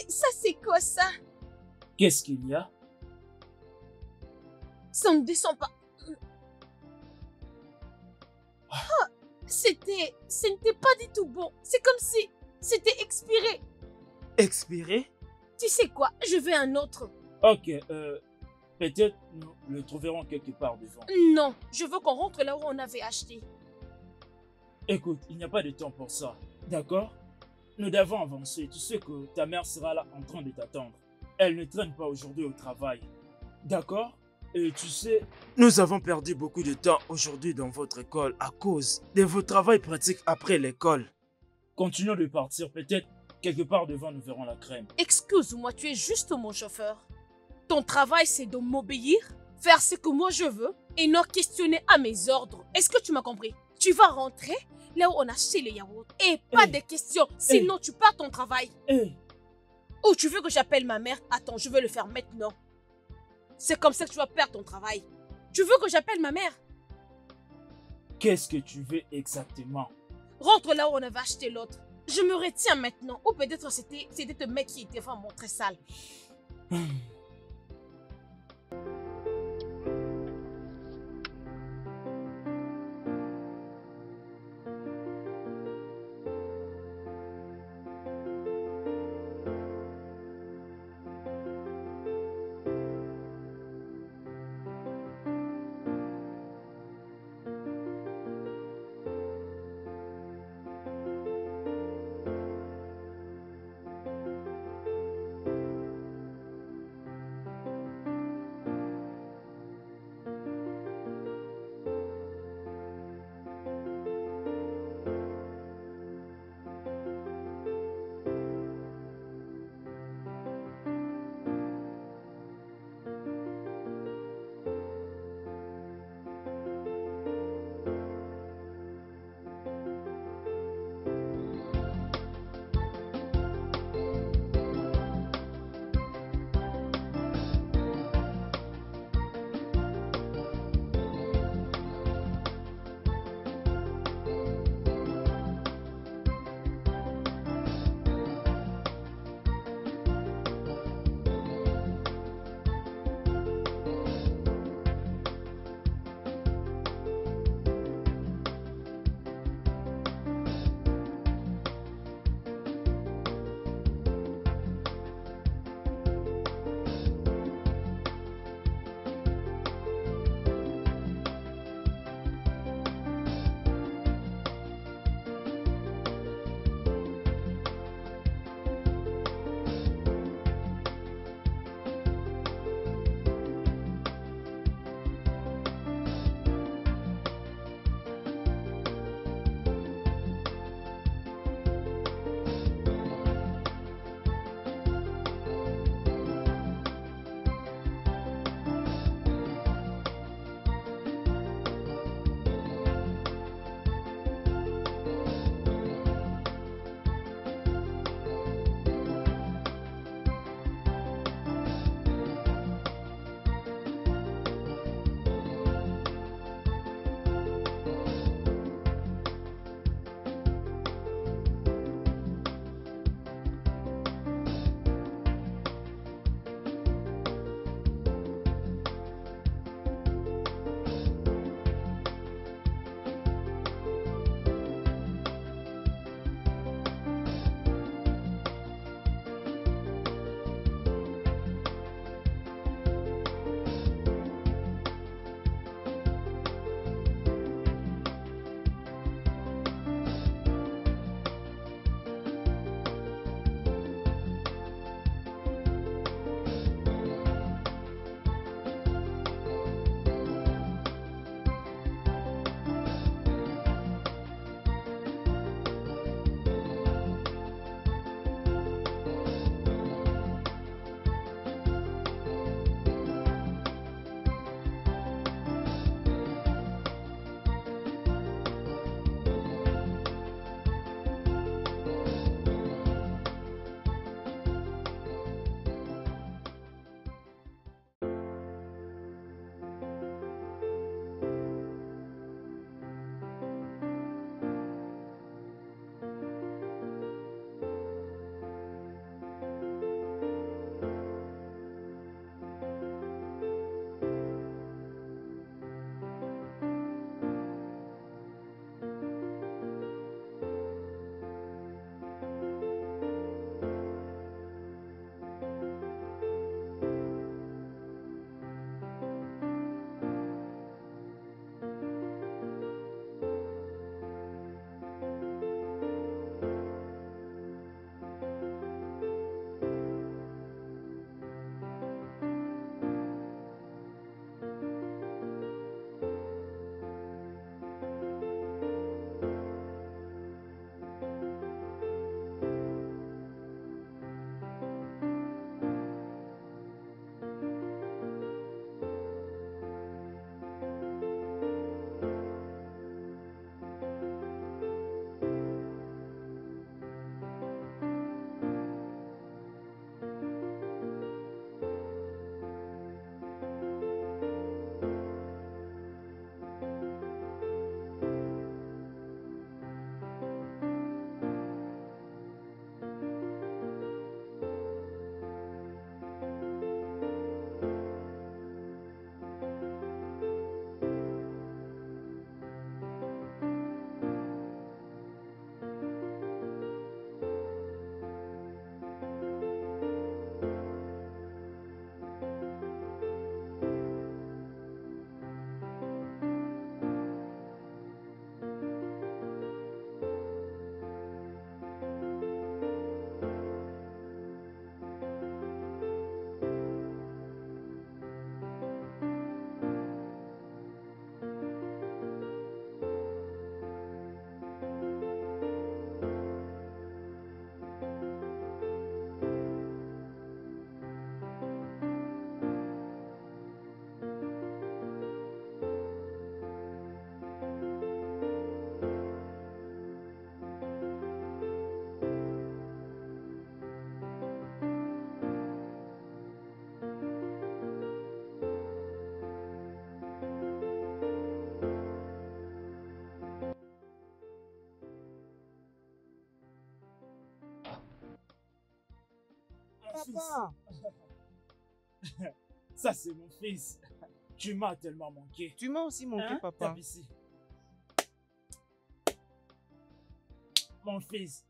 Ça, c'est quoi ça? Qu'est-ce qu'il y a? Ça ne descend pas. Ce n'était pas du tout bon. C'est comme si c'était expiré. Expiré? Tu sais quoi? Je veux un autre. Ok, peut-être nous le trouverons quelque part devant. Non, je veux qu'on rentre là où on avait acheté. Écoute, il n'y a pas de temps pour ça, d'accord? Nous devons avancer. Tu sais que ta mère sera là en train de t'attendre. Elle ne traîne pas aujourd'hui au travail, d'accord? Et tu sais, nous avons perdu beaucoup de temps aujourd'hui dans votre école à cause de vos travaux pratiques après l'école. Continuons de partir, peut-être quelque part devant nous verrons la crème. Excuse-moi, tu es juste mon chauffeur. Ton travail, c'est de m'obéir, faire ce que moi je veux et non questionner à mes ordres. Est-ce que tu m'as compris? Tu vas rentrer là où on a acheté le yaourt. Et pas de questions, sinon tu pars ton travail. Ou tu veux que j'appelle ma mère? Attends, je veux le faire maintenant. C'est comme ça que tu vas perdre ton travail. Tu veux que j'appelle ma mère? Qu'est-ce que tu veux exactement? Rentre là où on avait acheté l'autre. Je me retiens maintenant. Ou peut-être c'était ce mec qui était vraiment très sale. papa. Ça, c'est mon fils. Tu m'as tellement manqué. Tu m'as aussi manqué, Hein? papa. Tape ici. Mon fils.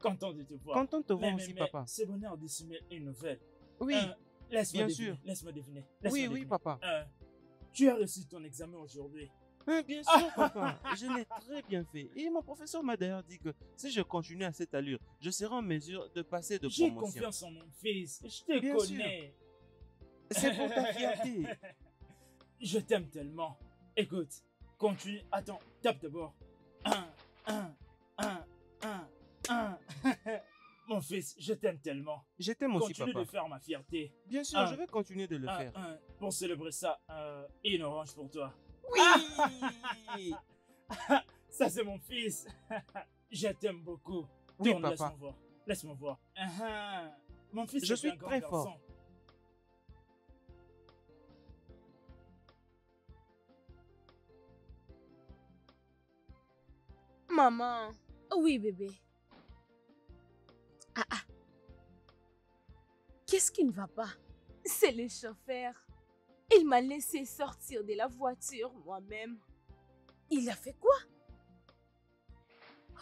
Content de te voir. Content de te voir aussi, Mais papa. c'est bonheur de signer une nouvelle. Oui, Laisse-moi bien deviner. sûr. Laisse-moi deviner. oui, papa. Tu as réussi ton examen aujourd'hui. Bien sûr, papa. Je l'ai très bien fait. Et mon professeur m'a d'ailleurs dit que si je continue à cette allure, je serai en mesure de passer de J'ai promotion. confiance en mon fils. Je te Bien connais. C'est pour ta fierté. Je t'aime tellement. Écoute, continue. Attends, tape d'abord. Un. Mon fils, je t'aime tellement. Je t'aime aussi, Continue papa. de faire ma fierté. Bien sûr, je vais continuer de le faire. Pour célébrer ça, une orange pour toi. Oui. Ça, c'est mon fils. Je t'aime beaucoup. Oui, Tourne, papa. laisse-moi voir. Laisse-moi voir. Mon fils, Je est suis un grand très garçon. fort. Maman. Oui, bébé. Qu'est-ce qui ne va pas? C'est le chauffeur. Il m'a laissé sortir de la voiture moi-même. Il a fait quoi?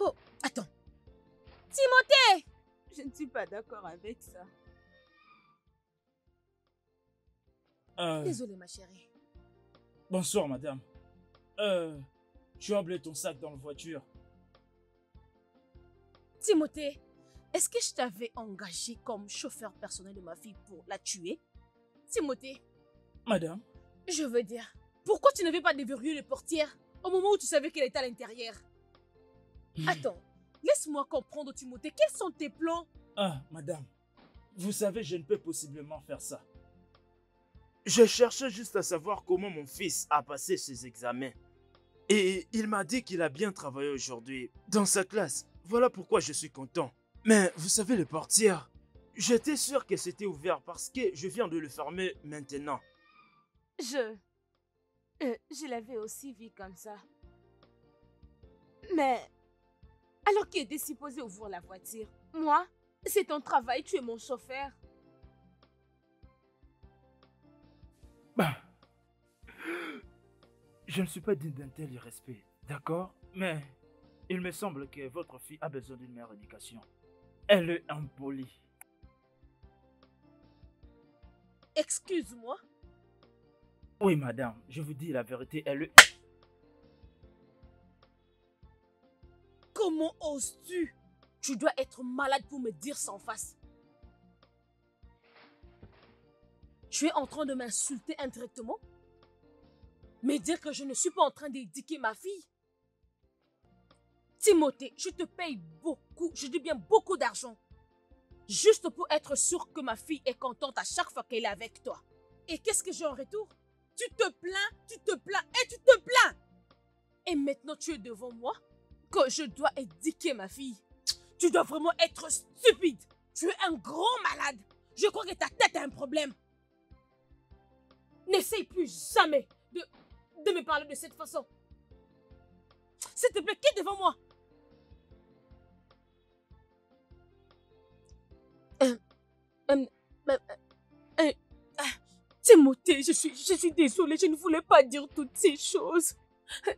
Oh, attends. Timothée! Je ne suis pas d'accord avec ça. Désolée, ma chérie. Bonsoir, madame. Tu as oublié ton sac dans la voiture. Timothée, est-ce que je t'avais engagé comme chauffeur personnel de ma fille pour la tuer? Timothée, Madame, je veux dire, pourquoi tu n'avais pas déverrouillé les portières au moment où tu savais qu'elle était à l'intérieur? Attends, laisse-moi comprendre, Timothée, quels sont tes plans? madame, vous savez, je ne peux possiblement faire ça. Je cherchais juste à savoir comment mon fils a passé ses examens. Et il m'a dit qu'il a bien travaillé aujourd'hui dans sa classe. Voilà pourquoi je suis content. Mais vous savez, les portières, j'étais sûr que c'était ouvert parce que je viens de le fermer maintenant. Je l'avais aussi vu comme ça. Mais, alors qui était supposé ouvrir la voiture? Moi? C'est ton travail, tu es mon chauffeur. Bah, je ne suis pas digne d'un tel irrespect, d'accord? Mais il me semble que votre fille a besoin d'une meilleure éducation. Elle est impolie. Excuse-moi. Oui, madame, je vous dis la vérité, elle est... Comment oses-tu? Tu dois être malade pour me dire ça en face. Tu es en train de m'insulter indirectement? Me dire que je ne suis pas en train d'éduquer ma fille? Timothée, je te paye beaucoup, je dis bien beaucoup d'argent. Juste pour être sûr que ma fille est contente à chaque fois qu'elle est avec toi. Et qu'est-ce que j'ai en retour? Tu te plains et tu te plains. Et maintenant tu es devant moi que je dois éduquer ma fille. Tu dois vraiment être stupide. Tu es un grand malade. Je crois que ta tête a un problème. N'essaye plus jamais de me parler de cette façon. S'il te plaît, quitte devant moi. Timothée, je suis désolée, je ne voulais pas dire toutes ces choses.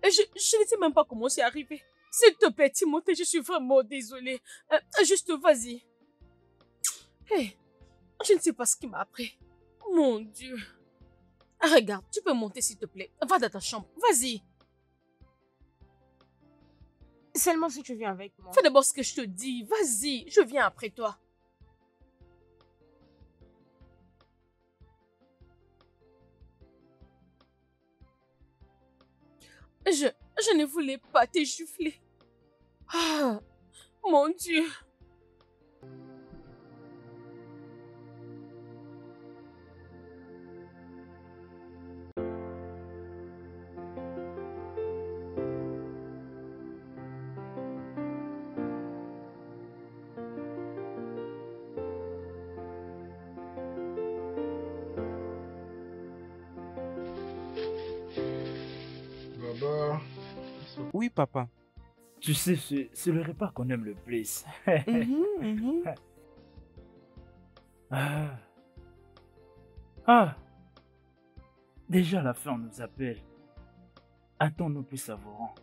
Je ne sais même pas comment c'est arrivé. S'il te plaît, Timothée, je suis vraiment désolée. Juste, vas-y. Hey, je ne sais pas ce qui m'a appris. Mon Dieu. Regarde, tu peux monter s'il te plaît. Va dans ta chambre, vas-y. Seulement si tu viens avec moi. Fais d'abord ce que je te dis, vas-y, je viens après toi. Je ne voulais pas t'échouffler. Ah, mon Dieu. Baba. Oui, papa. Tu sais, c'est le repas qu'on aime le plus. Ah. Ah. Déjà la fin nous appelle. Attends-nous plus savourant.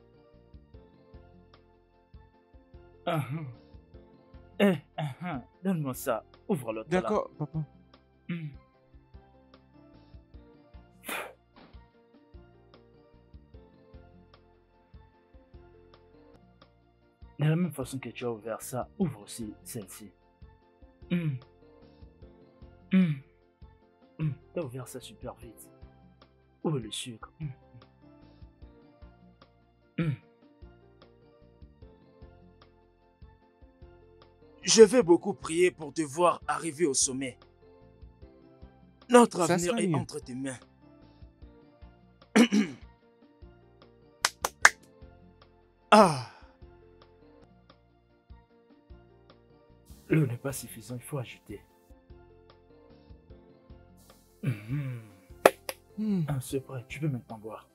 Ah, ah. Donne-moi ça. Ouvre l'autre là. D'accord, papa. Hmm. De la même façon que tu as ouvert ça, ouvre aussi celle-ci. Hmm. Hmm. T'as ouvert ça super vite. Où est le sucre? Hmm. Je vais beaucoup prier pour te voir arriver au sommet. Notre Ça avenir sera est mieux. entre tes mains. Ah! L'eau n'est pas suffisant, il faut ajouter. Ah, c'est prêt, tu peux maintenant boire.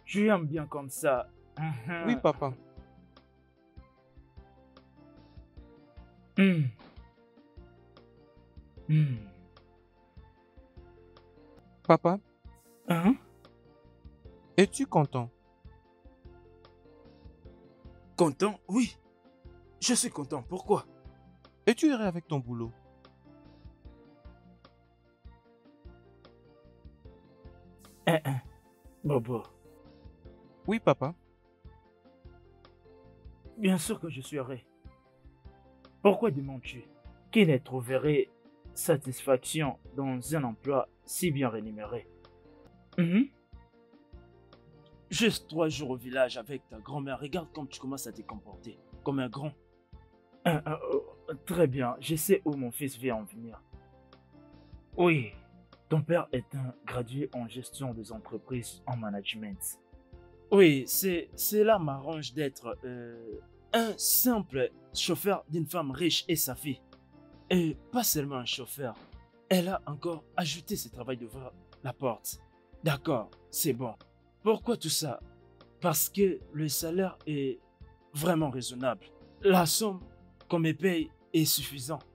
Je aime bien comme ça. Oui, papa. Hmm. Hmm. Papa, Hein? es-tu content? Content? Oui. Je suis content. Pourquoi? Es-tu heureux avec ton boulot? Bobo. Oui, papa. Bien sûr que je suis heureux. Pourquoi demandes-tu? Qu'il trouverait satisfaction dans un emploi si bien rémunéré? Juste 3 jours au village avec ta grand-mère. Regarde comme tu commences à te comporter. Comme un grand. Très bien. Je sais où mon fils veut en venir. Oui. Ton père est un gradué en gestion des entreprises en management. Oui, cela m'arrange d'être un simple chauffeur d'une femme riche et sa fille. Et pas seulement un chauffeur. Elle a encore ajouté ce travail d'ouvrir la porte. D'accord, c'est bon. Pourquoi tout ça? Parce que le salaire est vraiment raisonnable. La somme qu'on me paye est suffisante.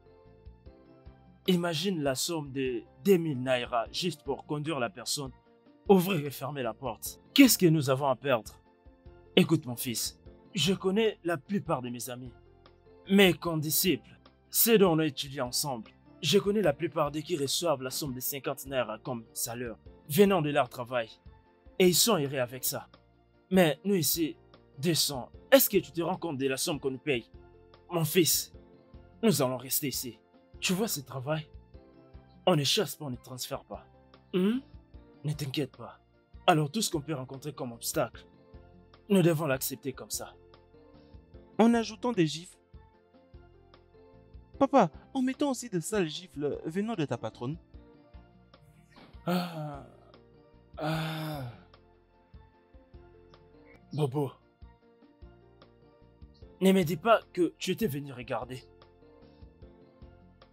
Imagine la somme de 2000 naira juste pour conduire la personne, ouvrir et fermer la porte. Qu'est-ce que nous avons à perdre? Écoute mon fils, je connais la plupart de mes amis, mes condisciples, ceux dont on a étudié ensemble. Je connais la plupart de qui reçoivent la somme de 50 naira comme salaire, venant de leur travail. Et ils sont heureux avec ça. Mais nous ici, 200, est-ce que tu te rends compte de la somme qu'on nous paye? Mon fils, nous allons rester ici. Tu vois ce travail? On ne chasse pas, on ne transfère pas. Ne t'inquiète pas. Alors tout ce qu'on peut rencontrer comme obstacle, nous devons l'accepter comme ça. En ajoutant des gifles. Papa, en mettant aussi de sales gifles venant de ta patronne. Bobo, ne me dis pas que tu étais venu regarder.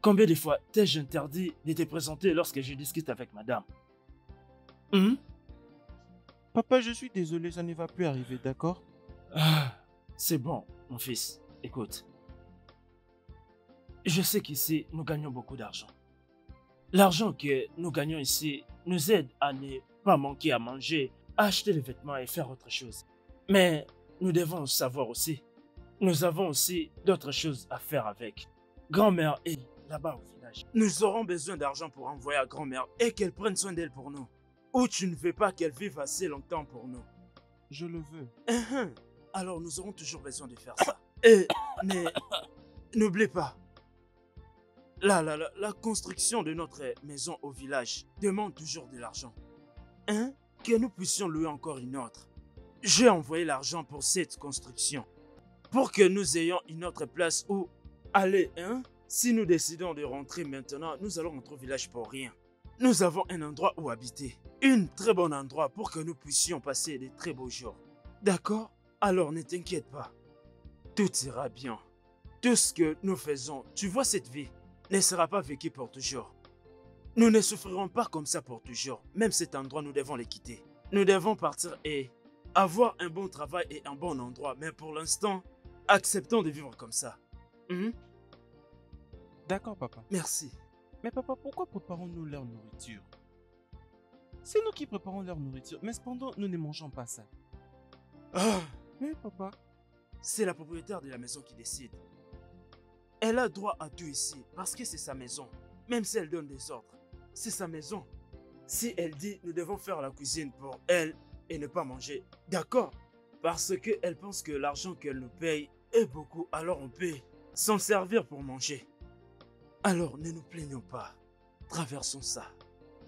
Combien de fois t'ai-je interdit de te présenter lorsque je discute avec madame? Papa, je suis désolé, ça ne va plus arriver, d'accord? C'est bon, mon fils. Écoute. Je sais qu'ici, nous gagnons beaucoup d'argent. L'argent que nous gagnons ici nous aide à ne pas manquer à manger, à acheter des vêtements et faire autre chose. Mais nous devons savoir aussi, nous avons aussi d'autres choses à faire avec. Grand-mère est là-bas au village. Nous aurons besoin d'argent pour envoyer à grand-mère et qu'elle prenne soin d'elle pour nous. Ou tu ne veux pas qu'elle vive assez longtemps pour nous? Je le veux. Alors nous aurons toujours besoin de faire ça. Et n'oublie pas, la construction de notre maison au village demande toujours de l'argent. Que nous puissions louer encore une autre. J'ai envoyé l'argent pour cette construction. Pour que nous ayons une autre place où aller. Si nous décidons de rentrer maintenant, nous allons rentrer au village pour rien. Nous avons un endroit où habiter. Un très bon endroit pour que nous puissions passer de très beaux jours. D'accord? Alors ne t'inquiète pas. Tout ira bien. Tout ce que nous faisons, tu vois cette vie, ne sera pas vécue pour toujours. Nous ne souffrirons pas comme ça pour toujours. Même cet endroit, nous devons le quitter. Nous devons partir et avoir un bon travail et un bon endroit. Mais pour l'instant, acceptons de vivre comme ça. Mhm. D'accord, papa. Merci. Mais papa, pourquoi préparons-nous leur nourriture? C'est nous qui préparons leur nourriture, mais cependant, nous ne mangeons pas ça. Ah, Mais papa, c'est la propriétaire de la maison qui décide. Elle a droit à tout ici parce que c'est sa maison. Même si elle donne des ordres, c'est sa maison. Si elle dit nous devons faire la cuisine pour elle et ne pas manger, d'accord. Parce qu'elle pense que l'argent qu'elle nous paye est beaucoup, alors on peut s'en servir pour manger. Alors ne nous plaignons pas. Traversons ça.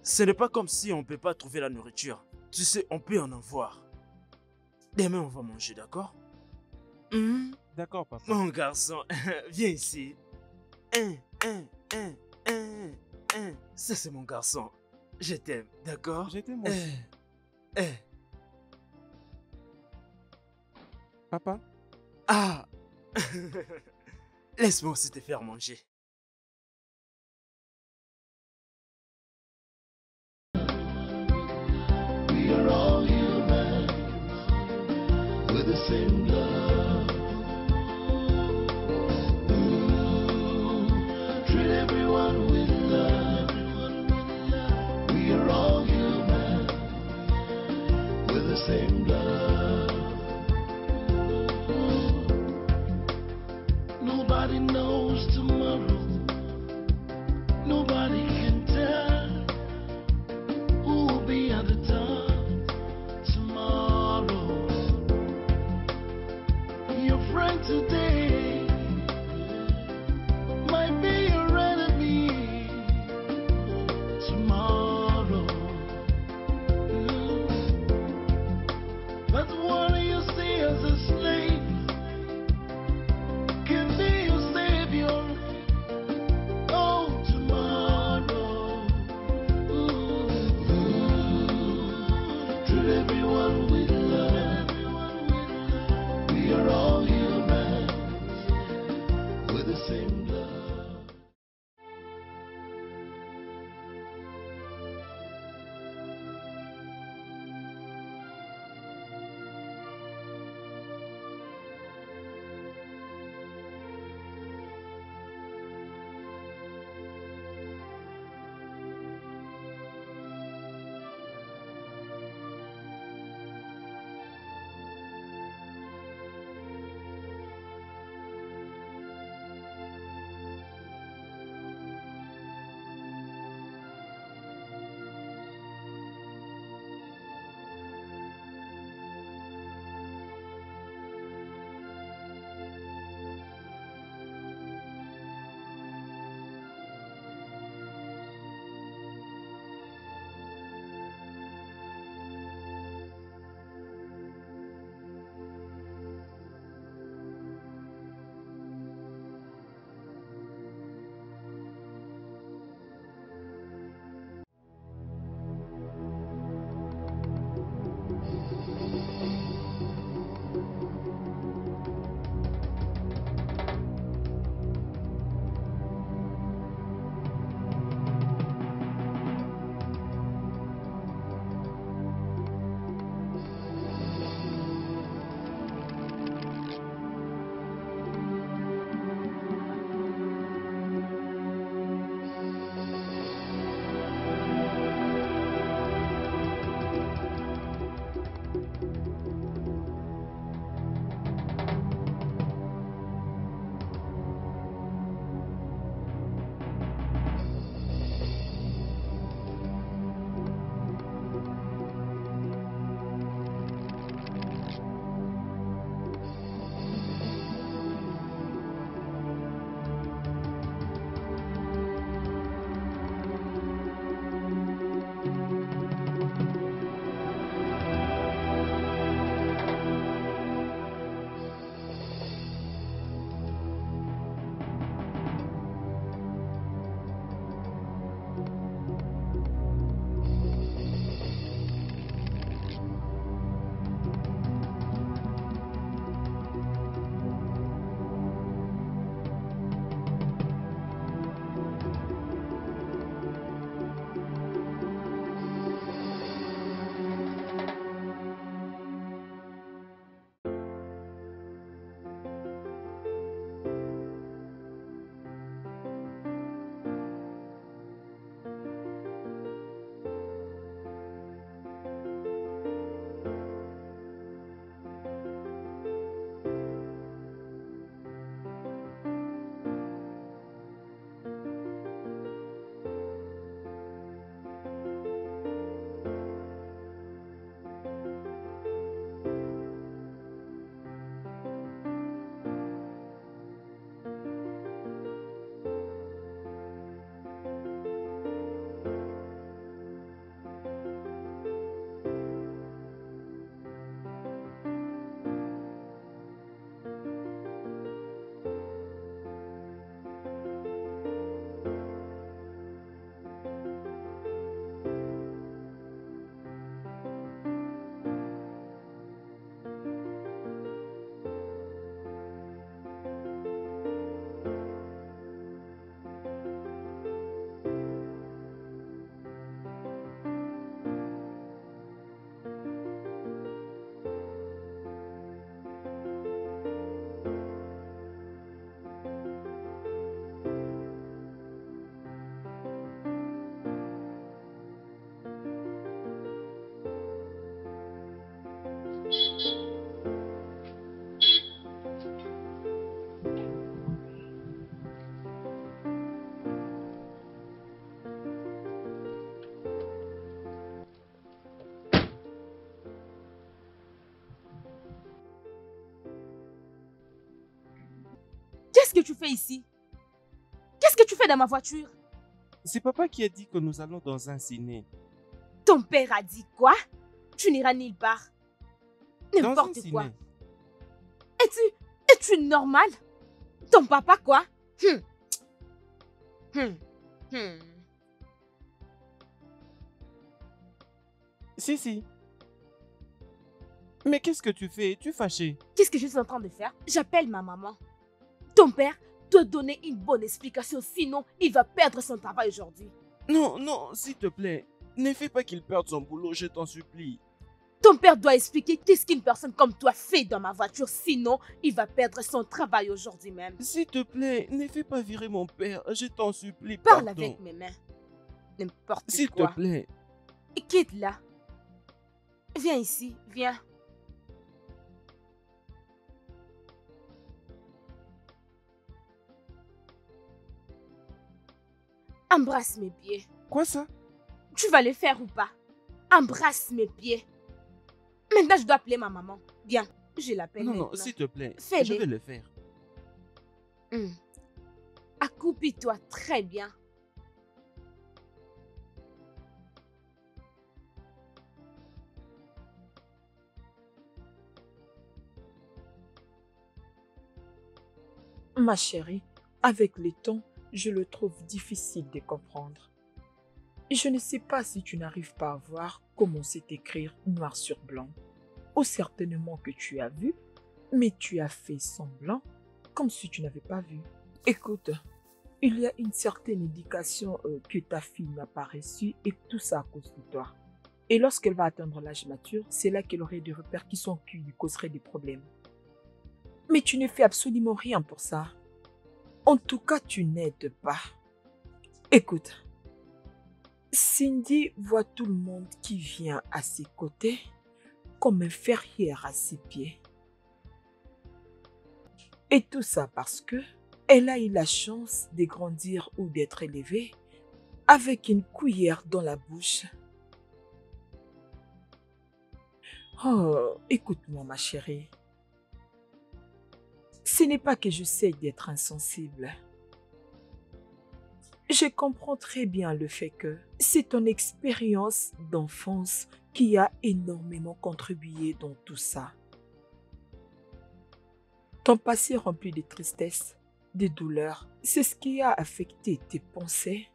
Ce n'est pas comme si on ne peut pas trouver la nourriture. Tu sais, on peut en avoir. Demain, on va manger, d'accord? d'accord, papa. Mon garçon, viens ici. Ça, c'est mon garçon. Je t'aime, d'accord? J'étais moi aussi. Papa, Ah! Laisse-moi aussi te faire manger. We are all human with the same love. Treat everyone with love. We are all human with the same love. Nobody knows tomorrow. Qu'est-ce que tu fais ici? Qu'est-ce que tu fais dans ma voiture? C'est papa qui a dit que nous allons dans un ciné. Ton père a dit quoi? Tu n'iras nulle part. Dans un N'importe ciné. quoi. Es-tu normal? Ton papa quoi? Hum. Si. Mais qu'est-ce que tu fais? Es-tu fâché? Qu'est-ce que je suis en train de faire? J'appelle ma maman. Ton père doit donner une bonne explication, sinon il va perdre son travail aujourd'hui. Non, s'il te plaît. Ne fais pas qu'il perde son boulot, je t'en supplie. Ton père doit expliquer qu'est-ce qu'une personne comme toi fait dans ma voiture, sinon il va perdre son travail aujourd'hui même. S'il te plaît, ne fais pas virer mon père, je t'en supplie. Parle pardon. avec mes mains. N'importe S'il quoi. te plaît. Quitte là. Viens ici, viens. Embrasse mes pieds. Quoi ça? Tu vas le faire ou pas? Embrasse mes pieds. Maintenant, je dois appeler ma maman. Viens, je l'appelle. Non, maintenant. s'il te plaît. Fais-le. Je vais le faire. Accroupis-toi très bien. Ma chérie, avec le temps, je le trouve difficile de comprendre. Je ne sais pas si tu n'arrives pas à voir comment c'est écrire noir sur blanc. Ou certainement que tu as vu, mais tu as fait semblant comme si tu n'avais pas vu. Écoute, il y a une certaine indication que ta fille n'a pas reçue et tout ça à cause de toi. Et lorsqu'elle va atteindre l'âge mature, c'est là qu'elle aurait des répercussions qui lui causeraient des problèmes. Mais tu ne fais absolument rien pour ça. En tout cas, tu n'aides pas. Écoute, Cindy voit tout le monde qui vient à ses côtés comme un ferrière à ses pieds. Et tout ça parce que elle a eu la chance de grandir ou d'être élevée avec une cuillère dans la bouche. Oh, écoute-moi ma chérie. Ce n'est pas que j'essaie d'être insensible. Je comprends très bien le fait que c'est ton expérience d'enfance qui a énormément contribué dans tout ça. Ton passé rempli de tristesse, de douleur, c'est ce qui a affecté tes pensées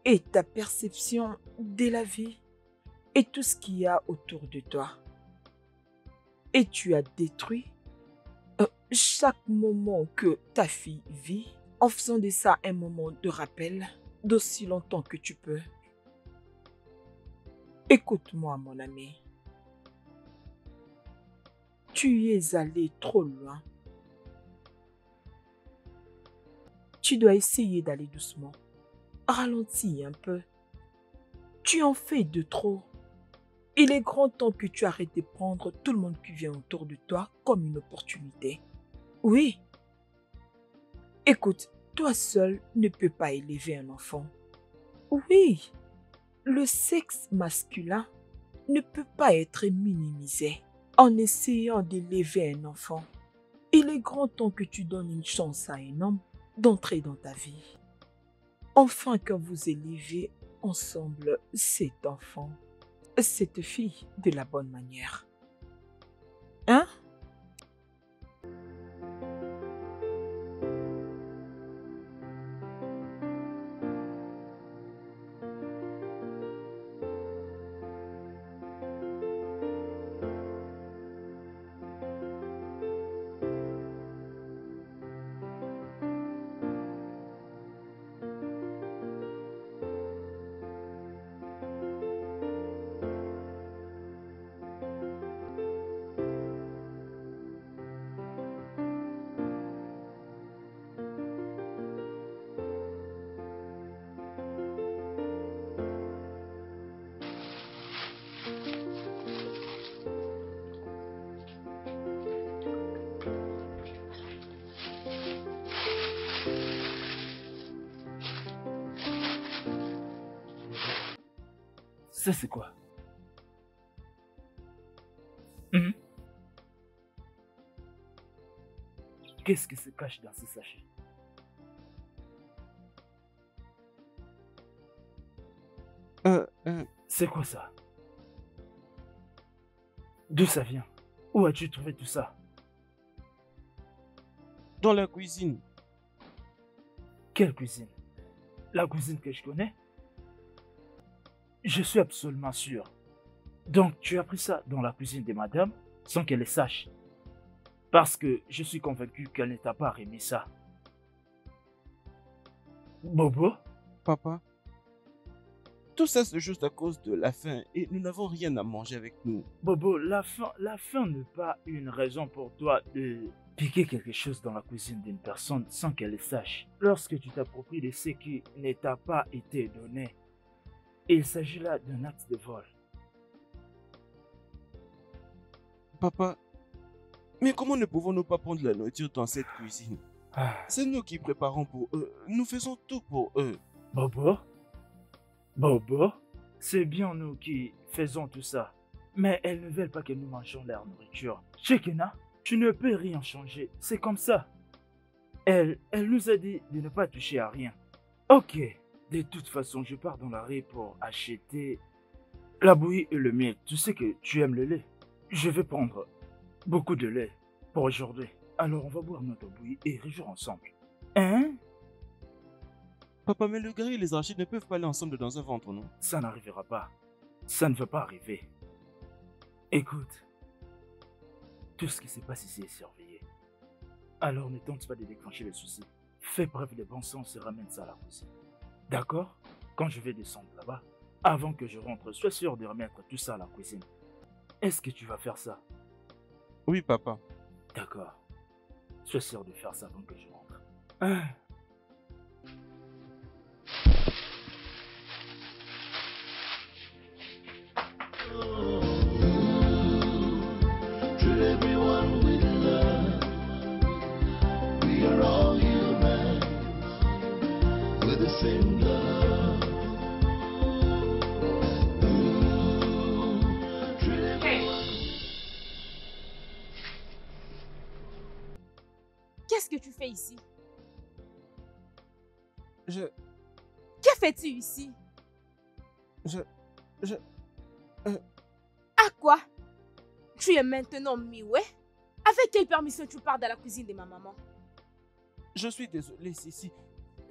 et ta perception de la vie et tout ce qu'il y a autour de toi. Et tu as détruit chaque moment que ta fille vit en faisant de ça un moment de rappel d'aussi longtemps que tu peux. Écoute-moi, mon ami. Tu y es allé trop loin. Tu dois essayer d'aller doucement. Ralentis un peu. Tu en fais de trop. Il est grand temps que tu arrêtes de prendre tout le monde qui vient autour de toi comme une opportunité. Oui. Écoute, toi seul ne peux pas élever un enfant. Oui. Le sexe masculin ne peut pas être minimisé en essayant d'élever un enfant. Il est grand temps que tu donnes une chance à un homme d'entrer dans ta vie. Enfin que vous élevez ensemble cet enfant, cette fille de la bonne manière. Hein? Ça, c'est quoi? Qu'est-ce que se cache dans ce sachet? C'est quoi ça? D'où ça vient? Où as-tu trouvé tout ça? Dans la cuisine. Quelle cuisine? La cuisine que je connais? Je suis absolument sûr. Donc, tu as pris ça dans la cuisine de madame sans qu'elle le sache. Parce que je suis convaincu qu'elle ne t'a pas remis ça. Bobo? Papa, tout ça c'est juste à cause de la faim et nous n'avons rien à manger avec nous. Bobo, la faim n'est pas une raison pour toi de piquer quelque chose dans la cuisine d'une personne sans qu'elle le sache. Lorsque tu t'appropries de ce qui ne t'a pas été donné, il s'agit là d'un acte de vol. Papa, mais comment ne pouvons-nous pas prendre la nourriture dans cette cuisine? C'est nous qui préparons pour eux. Nous faisons tout pour eux. Bobo? Bobo? C'est bien nous qui faisons tout ça. Mais elles ne veulent pas que nous mangions leur nourriture. Shekina, tu ne peux rien changer. C'est comme ça. Elle nous a dit de ne pas toucher à rien. Ok. De toute façon, je pars dans la rue pour acheter la bouillie et le miel. Tu sais que tu aimes le lait. Je vais prendre beaucoup de lait pour aujourd'hui. Alors on va boire notre bouillie et réjouir ensemble. Hein? Papa, mais le gars et les arachides ne peuvent pas aller ensemble dans un ventre, non? Ça n'arrivera pas. Ça ne va pas arriver. Écoute, tout ce qui se passe ici est surveillé. Alors ne tente pas de déclencher le souci. Fais preuve de bon sens et ramène ça à la cuisine. D'accord? Quand je vais descendre là-bas, avant que je rentre, sois sûr de remettre tout ça à la cuisine. Est-ce que tu vas faire ça? Oui, papa. D'accord. Sois sûr de faire ça avant que je rentre. Ah. Treat everyone with love. We are all humans with the same love. Treat everyone. Qu'est-ce que tu fais ici? Que fais-tu ici? Je... À quoi? Tu es maintenant Miwé? Avec quelle permission tu pars dans la cuisine de ma maman? Je suis désolé, Sissi.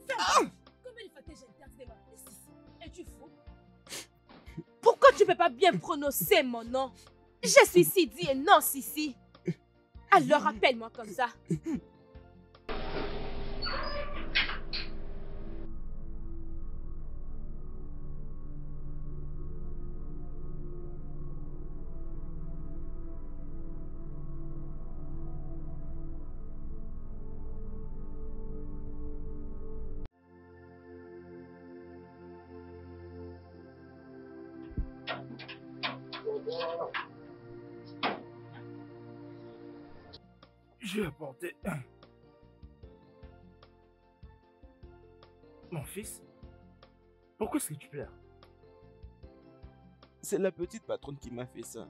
Combien de fois t'ai-je interdit de m'appeler Sissi? Es-tu fou? Pourquoi tu ne peux pas bien prononcer mon nom? Je suis Sidi et non Sissi. Alors appelle-moi comme ça. Je vais apporter mon fils. Pourquoi est-ce que tu pleures? C'est la petite patronne qui m'a fait ça.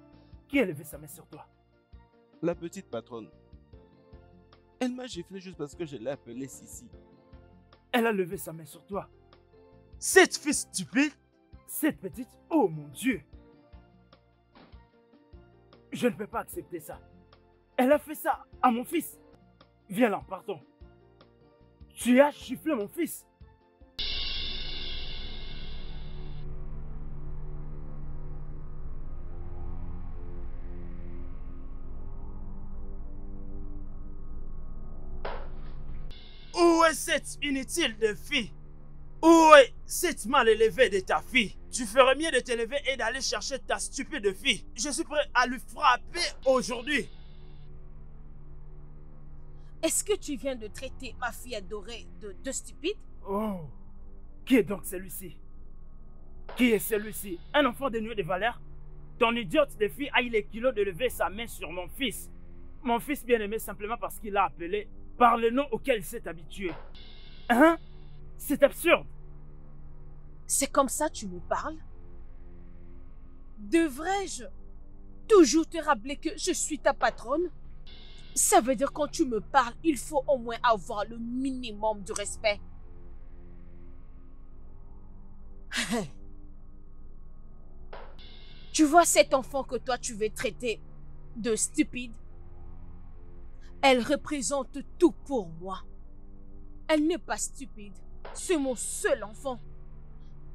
Qui a levé sa main sur toi? La petite patronne. Elle m'a giflé juste parce que je l'ai appelée Sissi. Elle a levé sa main sur toi. Cette fille stupide! Cette petite? Oh mon Dieu! Je ne peux pas accepter ça. Elle a fait ça à mon fils. Viens là, partons. Tu as giflé mon fils. Où est cette inutile de fille? Où est cette mal élevée de ta fille? Tu ferais mieux de te lever et d'aller chercher ta stupide fille. Je suis prêt à lui frapper aujourd'hui. Est-ce que tu viens de traiter ma fille adorée de stupide? Oh! Qui est donc celui-ci? Qui est celui-ci? Un enfant dénué de valeur? Ton idiote de fille a eu les kilos de lever sa main sur mon fils. Mon fils bien-aimé simplement parce qu'il a appelé par le nom auquel il s'est habitué. Hein? C'est absurde. C'est comme ça que tu me parles? Devrais-je toujours te rappeler que je suis ta patronne? Ça veut dire quand tu me parles, il faut au moins avoir le minimum de respect. Tu vois cet enfant que toi tu veux traiter de stupide? Elle représente tout pour moi. Elle n'est pas stupide. C'est mon seul enfant.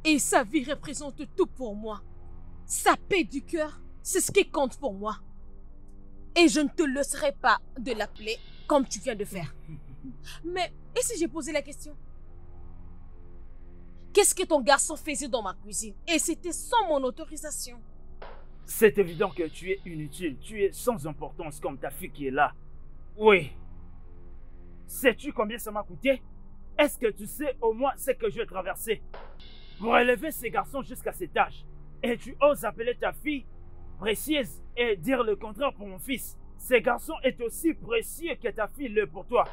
Et sa vie représente tout pour moi. Sa paix du cœur, c'est ce qui compte pour moi. Et je ne te laisserai pas de l'appeler comme tu viens de faire. Mais, et si j'ai posé la question? Qu'est-ce que ton garçon faisait dans ma cuisine? Et c'était sans mon autorisation. C'est évident que tu es inutile, tu es sans importance comme ta fille qui est là. Oui. Sais-tu combien ça m'a coûté? Est-ce que tu sais au moins ce que je vais traverser pour élever ces garçons jusqu'à cet âge? Et tu oses appeler ta fille précieuse et dire le contraire pour mon fils. Ces garçons est aussi précieux que ta fille l'est pour toi.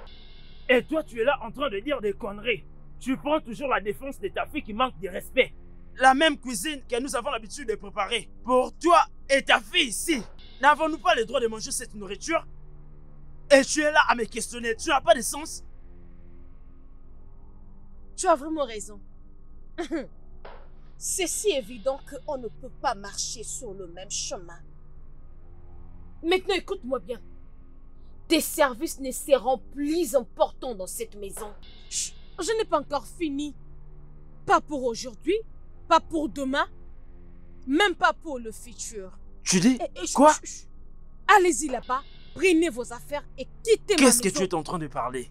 Et toi, tu es là en train de dire des conneries. Tu prends toujours la défense de ta fille qui manque de respect. La même cuisine que nous avons l'habitude de préparer pour toi et ta fille ici. N'avons-nous pas le droit de manger cette nourriture? Et tu es là à me questionner. Tu n'as pas de sens? Tu as vraiment raison. C'est si évident qu'on ne peut pas marcher sur le même chemin. Maintenant, écoute-moi bien. Tes services ne seront plus importants dans cette maison. Chut, je n'ai pas encore fini. Pas pour aujourd'hui, pas pour demain, même pas pour le futur. Tu dis Et quoi? Allez-y là-bas, prenez vos affaires et quittez ma maison. Qu'est-ce que tu es en train de parler?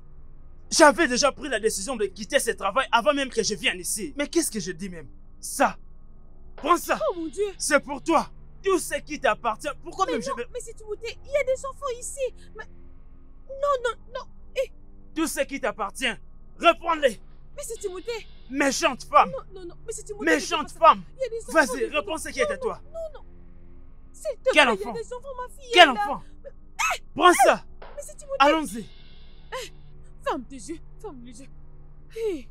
J'avais déjà pris la décision de quitter ce travail avant même que je vienne ici. Mais qu'est-ce que je dis même? Ça. Prends ça. Oh mon Dieu. C'est pour toi. Tout ce qui t'appartient. Pourquoi Mais même non, je vais... mais c'est Timothée, il y a des enfants ici. Mais... Non. Tout ce qui t'appartient. Reprends-les. Mais c'est Timothée. Méchante femme. Non, mais c'est Timothée. Méchante femme. Il y a des enfants. Vas-y, reprends ce qui est à toi. Non. S'il te Quel plaît, enfant? il y a des enfants, ma fille. Quel est là. enfant? Prends ça. Mais c'est Timothée. Allons-y. Ferme tes yeux. Ferme les yeux. Hey.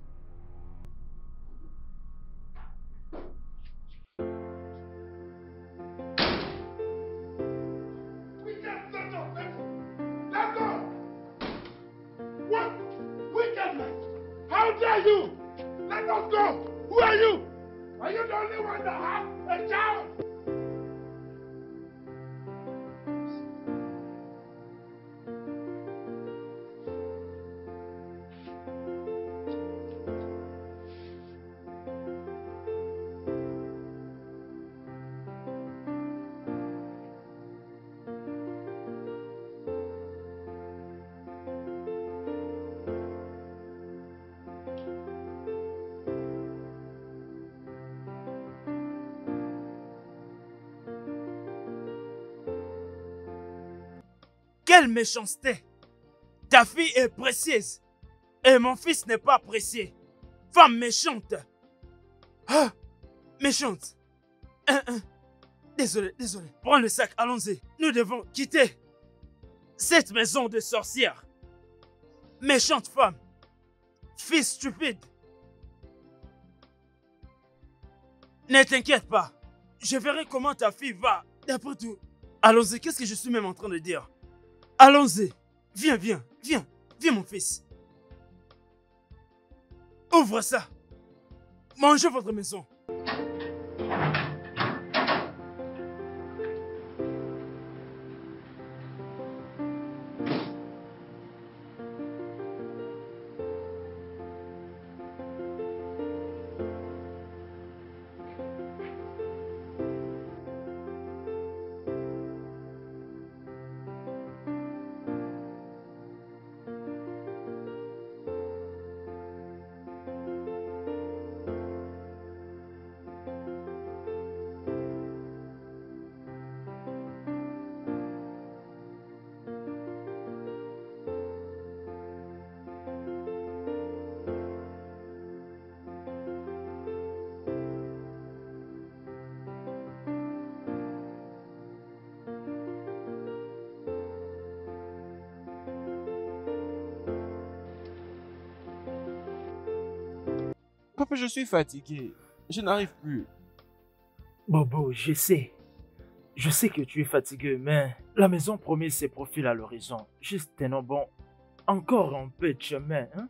What? Wickedness! How dare you? Let us go! Who are you? Are you the only one that has a child? Quelle méchanceté! Ta fille est précieuse et mon fils n'est pas précieux. Femme méchante! Ah! Méchante! Désolé. Prends le sac, allons-y. Nous devons quitter cette maison de sorcières. Méchante femme! Fils stupide! Ne t'inquiète pas. Je verrai comment ta fille va. D'après tout. Allons-y, qu'est-ce que je suis même en train de dire? Allons-y. Viens, mon fils. Ouvre ça. Mangez votre maison. Papa, je suis fatigué. Je n'arrive plus. Bobo, je sais. Je sais que tu es fatigué, mais la maison promise se profile à l'horizon. Juste tenons bon. Encore un peu de chemin, hein?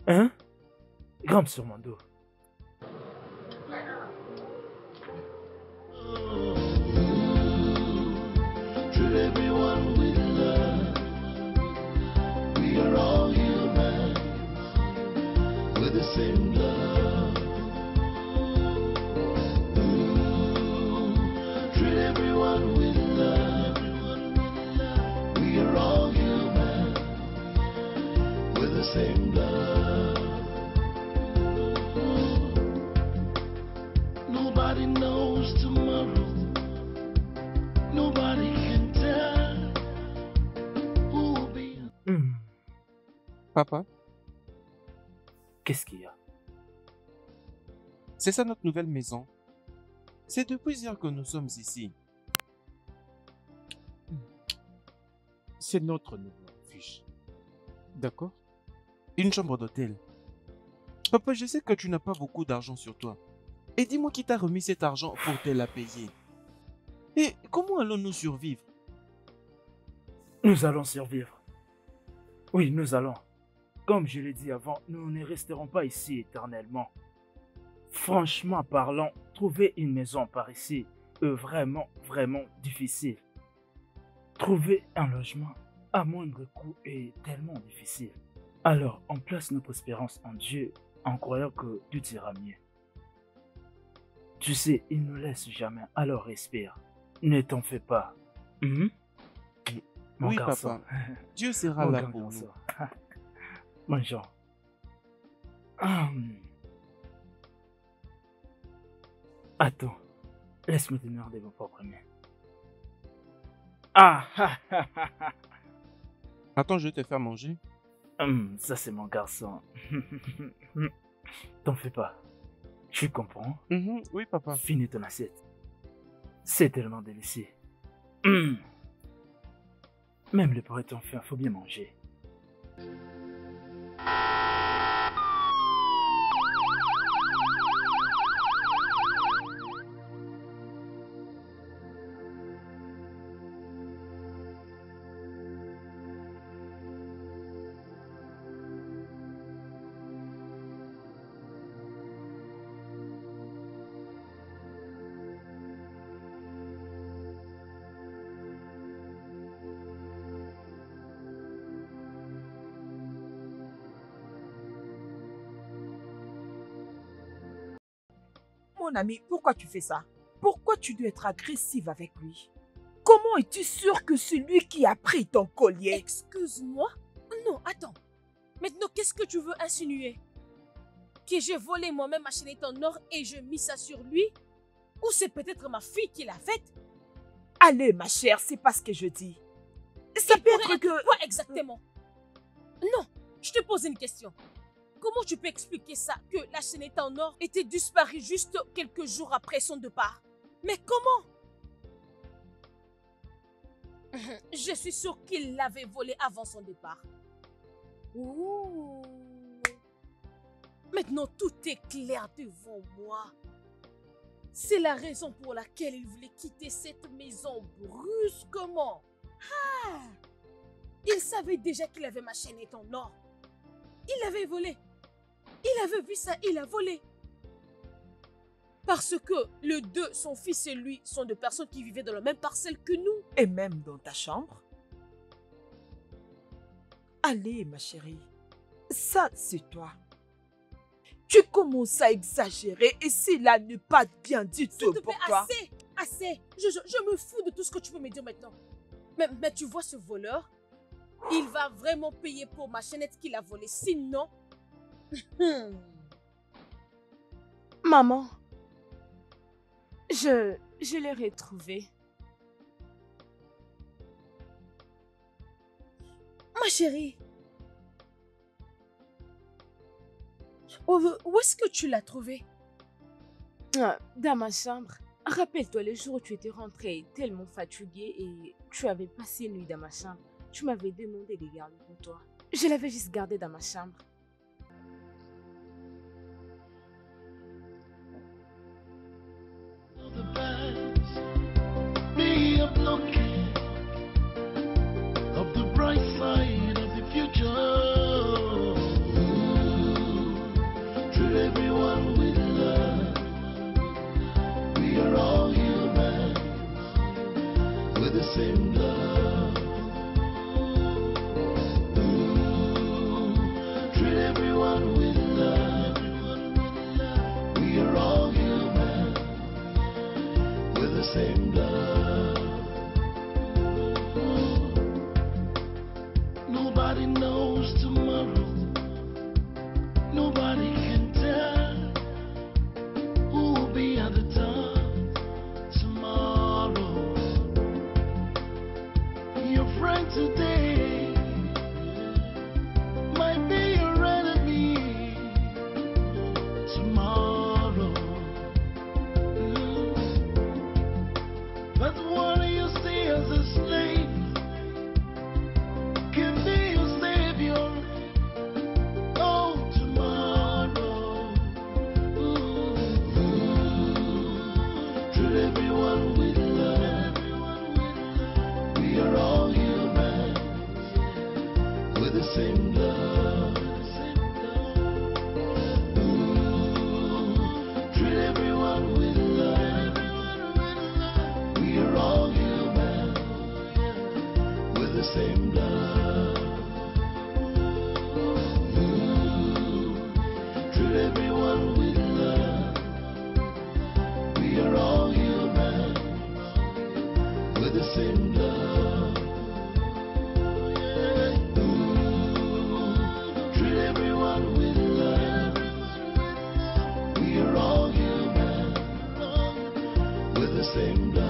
Hein? Grimpe sur mon dos. Nobody knows tomorrow. Nobody can tell who will be. Papa, Qu'est-ce qu'il y a? c'est ça notre nouvelle maison. C'est depuis hier que nous sommes ici. C'est notre nouveau refuge. D'accord? Une chambre d'hôtel. Papa, je sais que tu n'as pas beaucoup d'argent sur toi. Et dis-moi qui t'a remis cet argent pour te la payer. Et comment allons-nous survivre? Nous allons survivre. Oui, nous allons. Comme je l'ai dit avant, nous ne resterons pas ici éternellement. Franchement parlant, trouver une maison par ici est vraiment, vraiment difficile. Trouver un logement à moindre coût est tellement difficile. Alors, on place notre espérance en Dieu en croyant que tout ira mieux. Tu sais, il ne nous laisse jamais, alors respire. Ne t'en fais pas. Mon Oui, garçon. papa. Dieu sera Mon là grand pour garçon. nous. Mon Jean. Attends, laisse-moi tenir de vos propres mains. Attends, je vais te faire manger. Ça c'est mon garçon. T'en fais pas. Tu comprends? Oui, papa. Finis ton assiette. C'est tellement délicieux. Même le poète en faim, faut bien manger. Mon ami, pourquoi tu fais ça? Pourquoi tu dois être agressive avec lui? Comment es-tu sûr que c'est lui qui a pris ton collier? Excuse-moi? Non, attends. Maintenant, qu'est-ce que tu veux insinuer? Que j'ai volé moi-même ma chaînette en or et je mis ça sur lui? Ou c'est peut-être ma fille qui l'a faite? Allez, ma chère, c'est pas ce que je dis. Ça Il peut pourrait être que... Quoi exactement? Non, je te pose une question. Comment tu peux expliquer ça, que la chaînette en or était disparue juste quelques jours après son départ? Mais comment? Je suis sûre qu'il l'avait volée avant son départ. Ouh. Maintenant, tout est clair devant moi. C'est la raison pour laquelle il voulait quitter cette maison brusquement. Ah! Il savait déjà qu'il avait ma chaînette en or. Il l'avait volée. Il avait vu ça, il a volé. Parce que les deux, son fils et lui, sont des personnes qui vivaient dans la même parcelle que nous. Et même dans ta chambre? Allez, ma chérie. Ça, c'est toi. Tu commences à exagérer et cela n'est pas bien du tout S'il te pour plaît, toi. assez, assez. Je me fous de tout ce que tu peux me dire maintenant. Mais tu vois ce voleur, il va vraiment payer pour ma chaînette qu'il a volée. Sinon... Maman, je l'ai retrouvé. Ma chérie, où est-ce que tu l'as trouvé? Dans ma chambre. Rappelle-toi le jour où tu étais rentrée tellement fatiguée et tu avais passé une nuit dans ma chambre. Tu m'avais demandé de garder pour toi. Je l'avais juste gardé dans ma chambre. The past, be up looking of the bright side of the future. Treat everyone with love. We are all humans with the same love. Treat everyone with love. We are all humans with the same love. Nobody knows tomorrow. Nobody can tell who will be at the But what do you see as a slave can be your savior. Oh, tomorrow. Treat everyone with love. We are all humans with the same love. Treat everyone with love. We are all humans with the same love. Treat everyone with love. We are all humans with the same love. Treat everyone with love. We are all humans with the same love.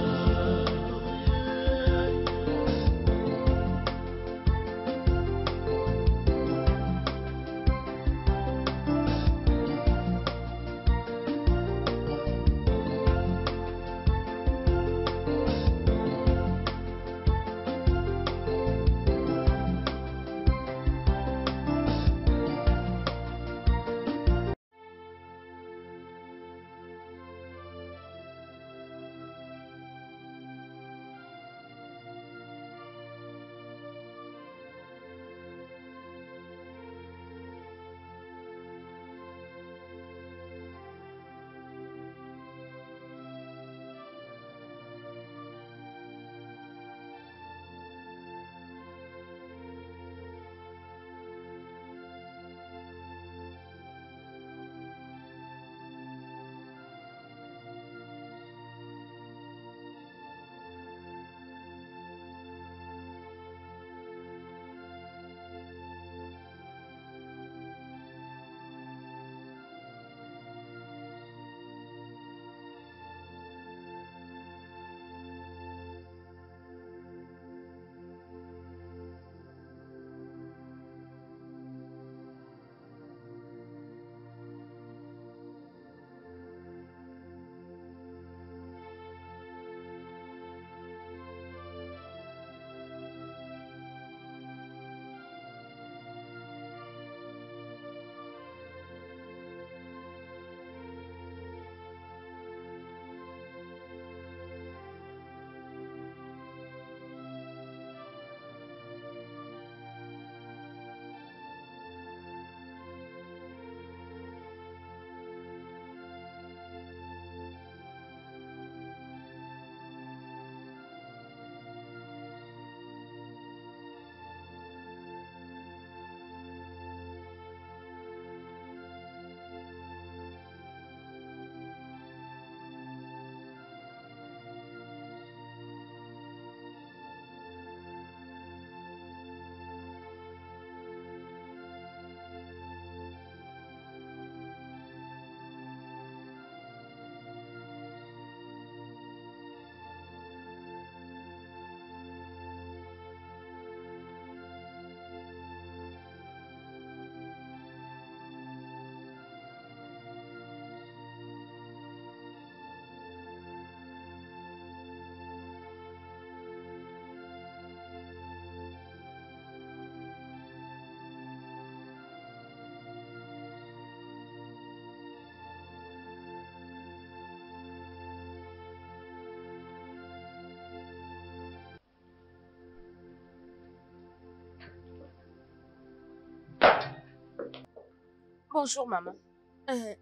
Bonjour, maman.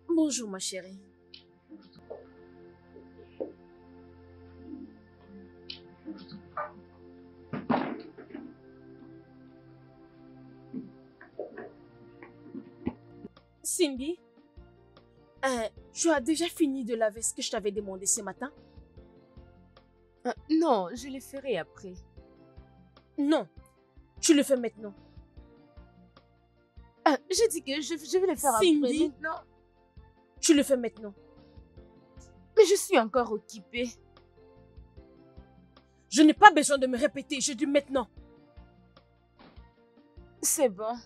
Bonjour, ma chérie. Cindy, tu as déjà fini de laver ce que je t'avais demandé ce matin? Non, je le ferai après. Non, tu le fais maintenant. J'ai dit que je vais le faire Cindy, après. Maintenant. Tu le fais maintenant. Mais je suis encore occupée. Je n'ai pas besoin de me répéter, je dis maintenant. C'est bon.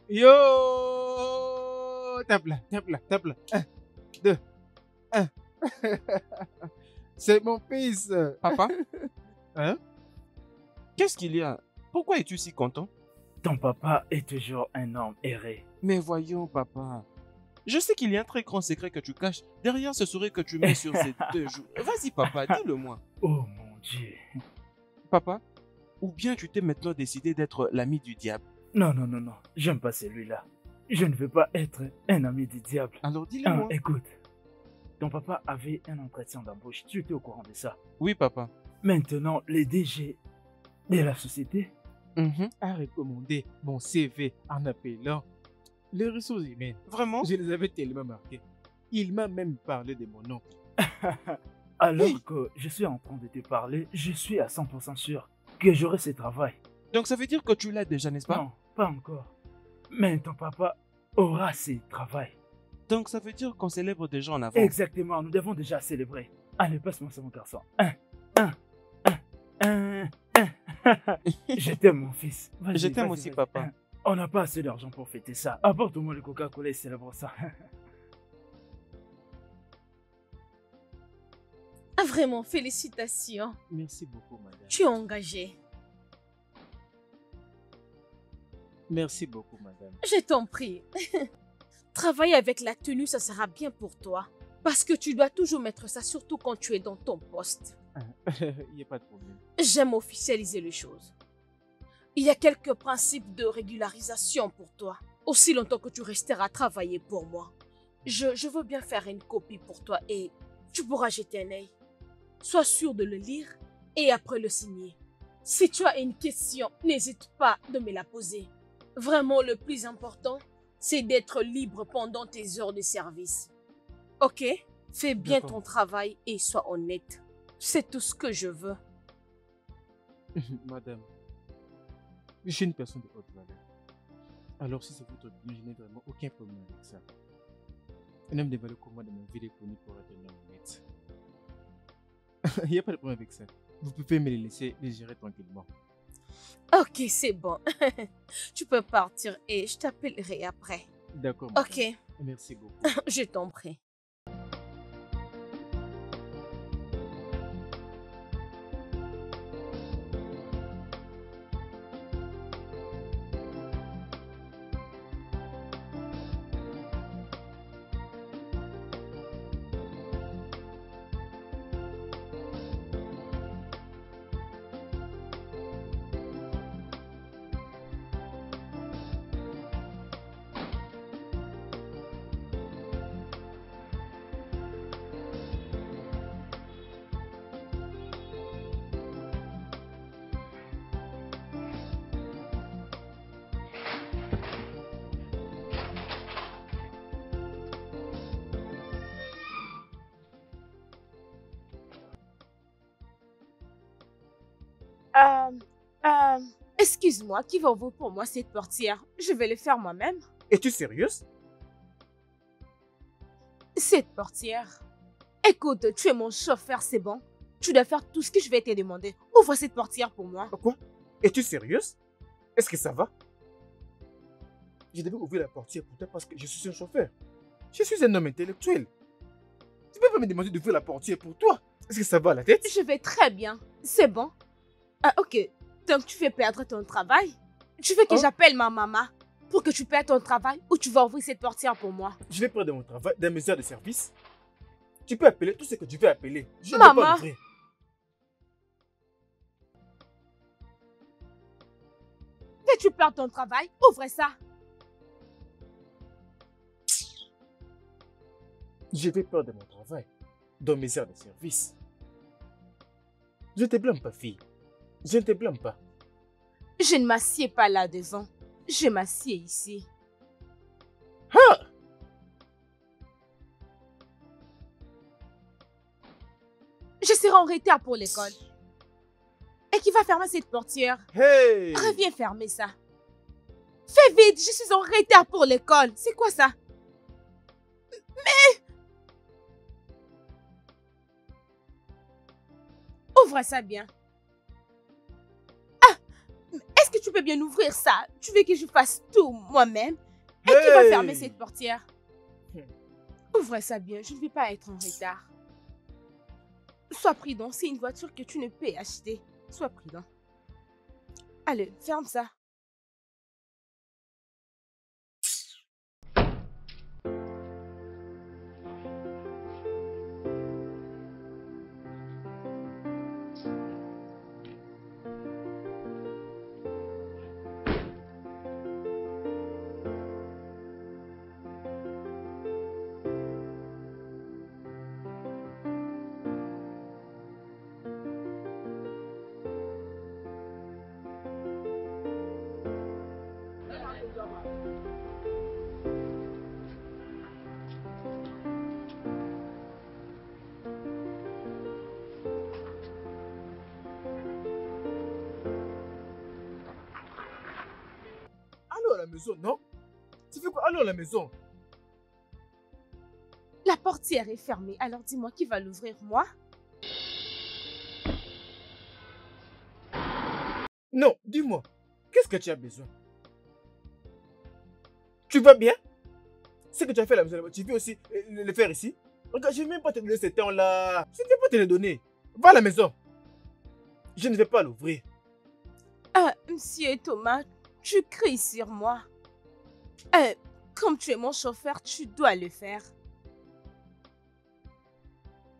Yo! Tape là, tape là, tape là. 1, 2, 1. C'est mon fils. Papa? Hein? Qu'est-ce qu'il y a? Pourquoi es-tu si content? Ton papa est toujours un homme erré. Mais voyons, papa. Je sais qu'il y a un très grand secret que tu caches derrière ce sourire que tu mets sur ces 2 joues. Vas-y, papa, dis-le-moi. Oh mon Dieu. Papa, ou bien tu t'es maintenant décidé d'être l'ami du diable? Non, non, non, non. J'aime pas celui-là. Je ne veux pas être un ami du diable. Alors dis-le-moi. Écoute. Ton papa avait un entretien d'embauche. Tu étais au courant de ça? Oui, papa. Maintenant, le DG de la société a recommandé mon CV en appelant les ressources humaines. Vraiment? Je les avais tellement marqués. Il m'a même parlé de mon nom. Alors que je suis en train de te parler, je suis à 100% sûr que j'aurai ce travail. Donc ça veut dire que tu l'as déjà, n'est-ce pas? Non, pas encore. Mais ton papa aura ce travail. Donc ça veut dire qu'on célèbre déjà en avance. Exactement, nous devons déjà célébrer. Allez, passe-moi ça, mon garçon. Je t'aime, mon fils. Vas-y, Je t'aime vas-y, aussi, vas-y. papa. On n'a pas assez d'argent pour fêter ça. Apporte-moi le Coca-Cola et célèbre ça. Ah, vraiment, félicitations. Merci beaucoup, madame. Tu es engagé. Merci beaucoup, madame. Je t'en prie. Travailler avec la tenue, ça sera bien pour toi. Parce que tu dois toujours mettre ça, surtout quand tu es dans ton poste. Il n'y a pas de problème. J'aime officialiser les choses. Il y a quelques principes de régularisation pour toi. Aussi longtemps que tu resteras travailler pour moi. Je veux bien faire une copie pour toi et tu pourras jeter un œil. Sois sûr de le lire et après le signer. Si tu as une question, n'hésite pas de me la poser. Vraiment, le plus important, c'est d'être libre pendant tes heures de service. Ok? Fais bien ton travail et sois honnête. C'est tout ce que je veux. Madame, je suis une personne de haute valeur. Alors si c'est votre opinion, je n'ai vraiment aucun problème avec ça. Un homme de valeur comme moi dans ma vie est connu pour être un homme honnête. Il n'y a pas de problème avec ça. Vous pouvez me les laisser les gérer tranquillement. Ok, c'est bon. Tu peux partir et je t'appellerai après. D'accord, madame. Ok. Merci beaucoup. Je t'en prie. Excuse-moi, qui va ouvrir pour moi cette portière? Je vais le faire moi-même. Es-tu sérieuse? Cette portière. Écoute, tu es mon chauffeur, c'est bon. Tu dois faire tout ce que je vais te demander. Ouvre cette portière pour moi. Quoi? Es-tu sérieuse? Est-ce que ça va? Je devais ouvrir la portière pour toi parce que je suis un chauffeur. Je suis un homme intellectuel. Tu peux pas me demander d'ouvrir la portière pour toi. Est-ce que ça va à la tête? Je vais très bien. C'est bon. Ah, ok. Donc tu fais perdre ton travail? Tu veux que j'appelle ma maman pour que tu perdes ton travail ou tu vas ouvrir cette portière pour moi? Je vais perdre mon travail dans mes heures de service. Tu peux appeler tout ce que tu veux appeler. Je ne vais Maman. pas l'ouvrir. Veux-tu perdre ton travail? Ouvre ça. Je vais perdre mon travail dans mes heures de service. Je ne te blâme pas, fille. Je ne te blâme pas. Je ne m'assieds pas là devant. Je m'assieds ici. Ah! Je serai en retard pour l'école. Et qui va fermer cette portière? Hey! Reviens fermer ça. Fais vite, je suis en retard pour l'école. C'est quoi ça? Mais... Ouvre ça bien. Ah! Est-ce que tu peux peux bien ouvrir ça. Tu veux que je fasse tout moi-même? Et qui va fermer cette portière? Ouvre ça bien, je ne vais pas être en retard. Sois prudent, c'est une voiture que tu ne peux acheter. Sois prudent. Allez, ferme ça. Allons à la maison, non? Tu fais quoi? Allons à la maison. La portière est fermée, alors dis-moi qui va l'ouvrir, moi? Non, dis-moi, qu'est-ce que tu as besoin? Tu vas bien? Ce que tu as fait à la maison, tu veux aussi le faire ici? Regarde, je ne vais même pas te donner ce temps-là. Je ne vais pas te le donner. Va à la maison. Je ne vais pas l'ouvrir. Ah, monsieur Thomas, tu cries sur moi. Comme tu es mon chauffeur, tu dois le faire.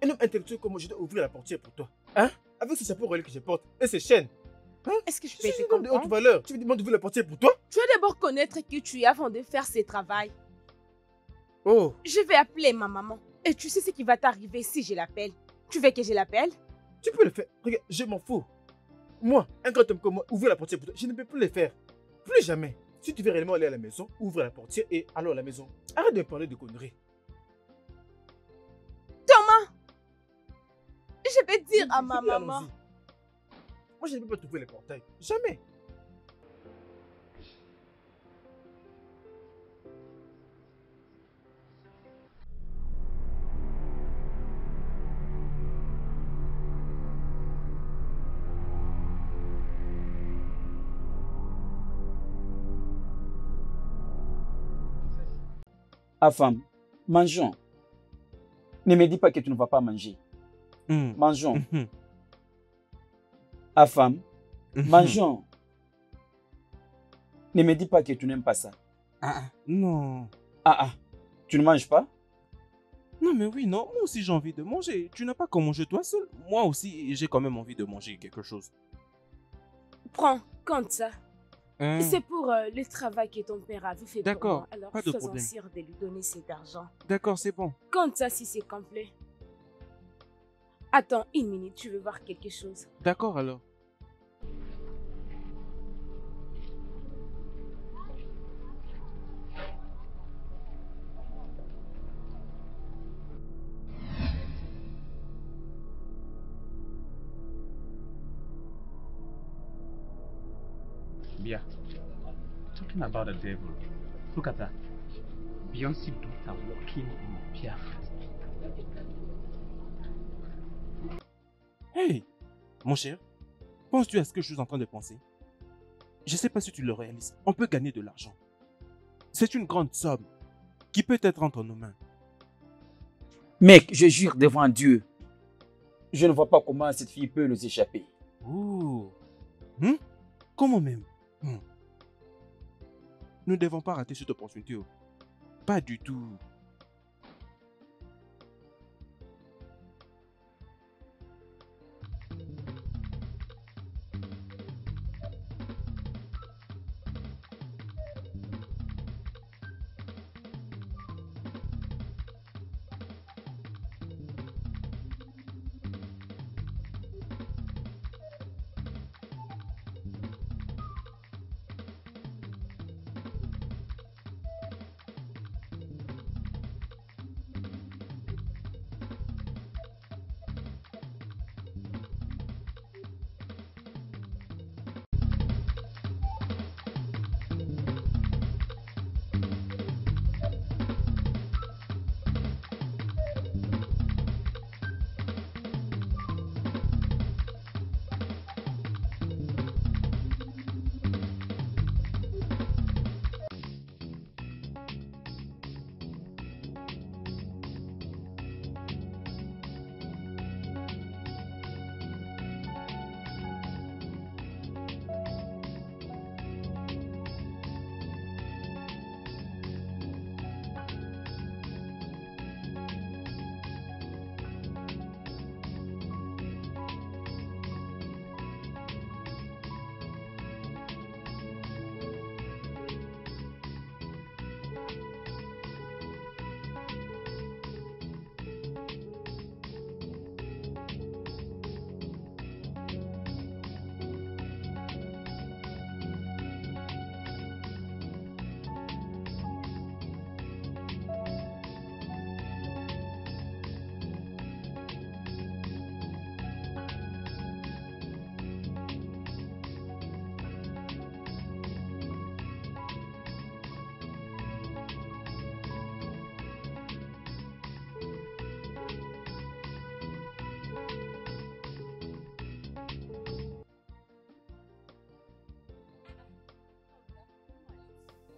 Un homme intellectuel comme moi, je dois ouvrir la portière pour toi. Hein? Avec ce chapeau relais que je porte et ces chaînes. Hein? Est-ce que je Je peux suis te un homme de haute comprendre? valeur. Tu me demandes d'ouvrir la portière pour toi? Tu dois d'abord connaître qui tu es avant de faire ce travail. Oh, Je vais appeler ma maman. Et tu sais ce qui va t'arriver si je l'appelle. Tu veux que je l'appelle? tu peux le faire. Regarde, je m'en fous. Moi, un grand homme comme moi, ouvrir la portière pour toi, je ne peux plus le faire. Plus jamais. Si tu veux réellement aller à la maison, ouvre la portière et allons à la maison. Arrête de me parler de conneries. Thomas! Je vais dire à ma Allons-y. maman. Moi, je ne peux pas trouver les portails. Jamais. Ah femme, mangeons. Ne me dis pas que tu ne vas pas manger. Mangeons. Ah femme, mangeons. Ne me dis pas que tu n'aimes pas ça. Non. Tu ne manges pas? Non, mais oui, non. Moi aussi, j'ai envie de manger. Tu n'as pas qu'à manger toi seul. Moi aussi, j'ai quand même envie de manger quelque chose. Prends, compte ça. Hein? C'est pour le travail que ton père avait fait pour D'accord, moi. Alors, pas de sois problème. sûr de lui donner cet argent. D'accord, c'est bon. Compte ça si c'est complet. Attends une minute, tu veux voir quelque chose. D'accord alors. Bia, talking about the devil, look at that. Beyonce daughter walking in Biafra. Hey, mon cher, penses-tu à ce que je suis en train de penser? Je ne sais pas si tu le réalises. On peut gagner de l'argent. C'est une grande somme qui peut être entre nos mains. Mec, je jure devant Dieu, je ne vois pas comment cette fille peut nous échapper. Oh. Comment même? Nous ne devons pas rater cette opportunité. Oh. Pas du tout.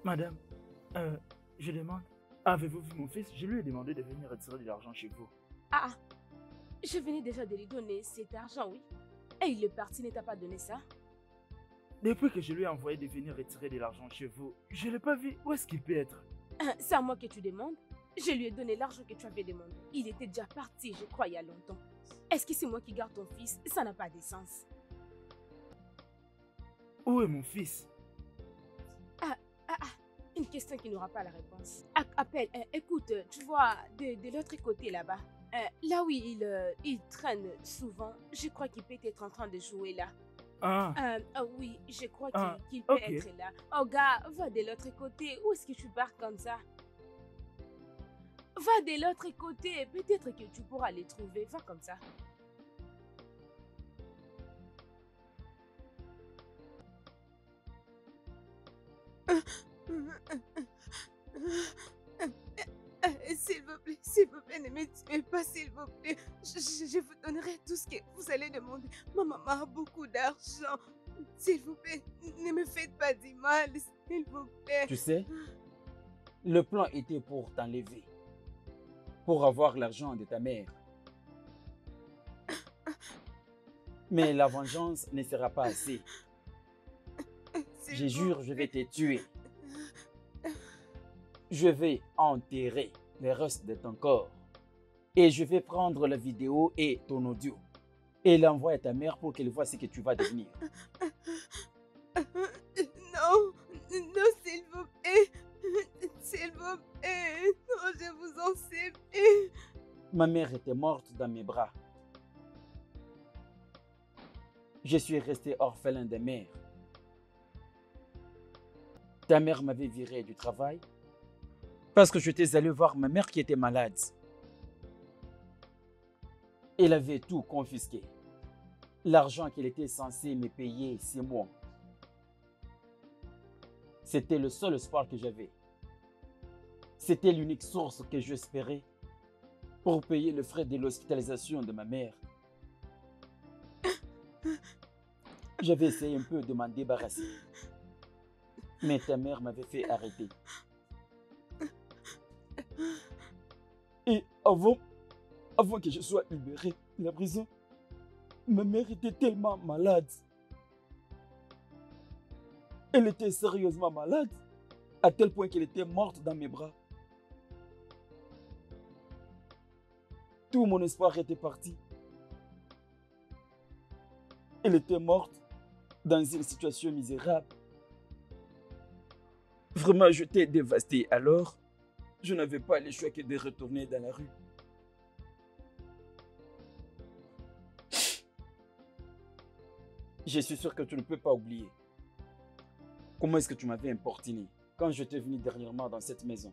Madame, je demande, avez-vous vu mon fils? Je lui ai demandé de venir retirer de l'argent chez vous. Ah, je venais déjà de lui donner cet argent, oui. Et il est parti, ne t'a pas donné ça? Depuis que je lui ai envoyé de venir retirer de l'argent chez vous, je ne l'ai pas vu. Où est-ce qu'il peut être? C'est à moi que tu demandes? Je lui ai donné l'argent que tu avais demandé. Il était déjà parti, je crois, il y a longtemps. Est-ce que c'est moi qui garde ton fils? Ça n'a pas de sens. Où est mon fils? Une question qui n'aura pas la réponse. Appelle, écoute, tu vois, de l'autre côté là-bas, là où il traîne souvent, je crois qu'il peut être en train de jouer là. Oui, je crois qu'il peut être là. Oh gars, va de l'autre côté. Où est-ce que tu pars comme ça? Va de l'autre côté. Peut-être que tu pourras les trouver. Va comme ça. S'il vous plaît, ne me tuez pas, s'il vous plaît. Je vous donnerai tout ce que vous allez demander. Ma maman a beaucoup d'argent. S'il vous plaît, ne me faites pas du mal, s'il vous plaît. Tu sais, le plan était pour t'enlever, pour avoir l'argent de ta mère. Mais la vengeance ne sera pas assez. Je jure, je vais te tuer. Je vais enterrer les restes de ton corps. Et je vais prendre la vidéo et ton audio et l'envoyer à ta mère pour qu'elle voie ce que tu vas devenir. Non, non, s'il vous plaît. S'il vous plaît. Non, je vous en supplie. Ma mère était morte dans mes bras. Je suis resté orphelin de mère. Ta mère m'avait viré du travail parce que j'étais allé voir ma mère qui était malade. Elle avait tout confisqué. L'argent qu'elle était censée me payer 6 mois. C'était le seul espoir que j'avais. C'était l'unique source que j'espérais pour payer le frais de l'hospitalisation de ma mère. J'avais essayé un peu de m'en débarrasser. Mais ta mère m'avait fait arrêter. Et avant que je sois libéré de la prison, ma mère était tellement malade. Elle était sérieusement malade, à tel point qu'elle était morte dans mes bras. Tout mon espoir était parti. Elle était morte dans une situation misérable. Vraiment, j'étais dévasté. Alors, je n'avais pas le choix que de retourner dans la rue. Je suis sûr que tu ne peux pas oublier. Comment est-ce que tu m'avais importuné quand je t'ai venu dernièrement dans cette maison?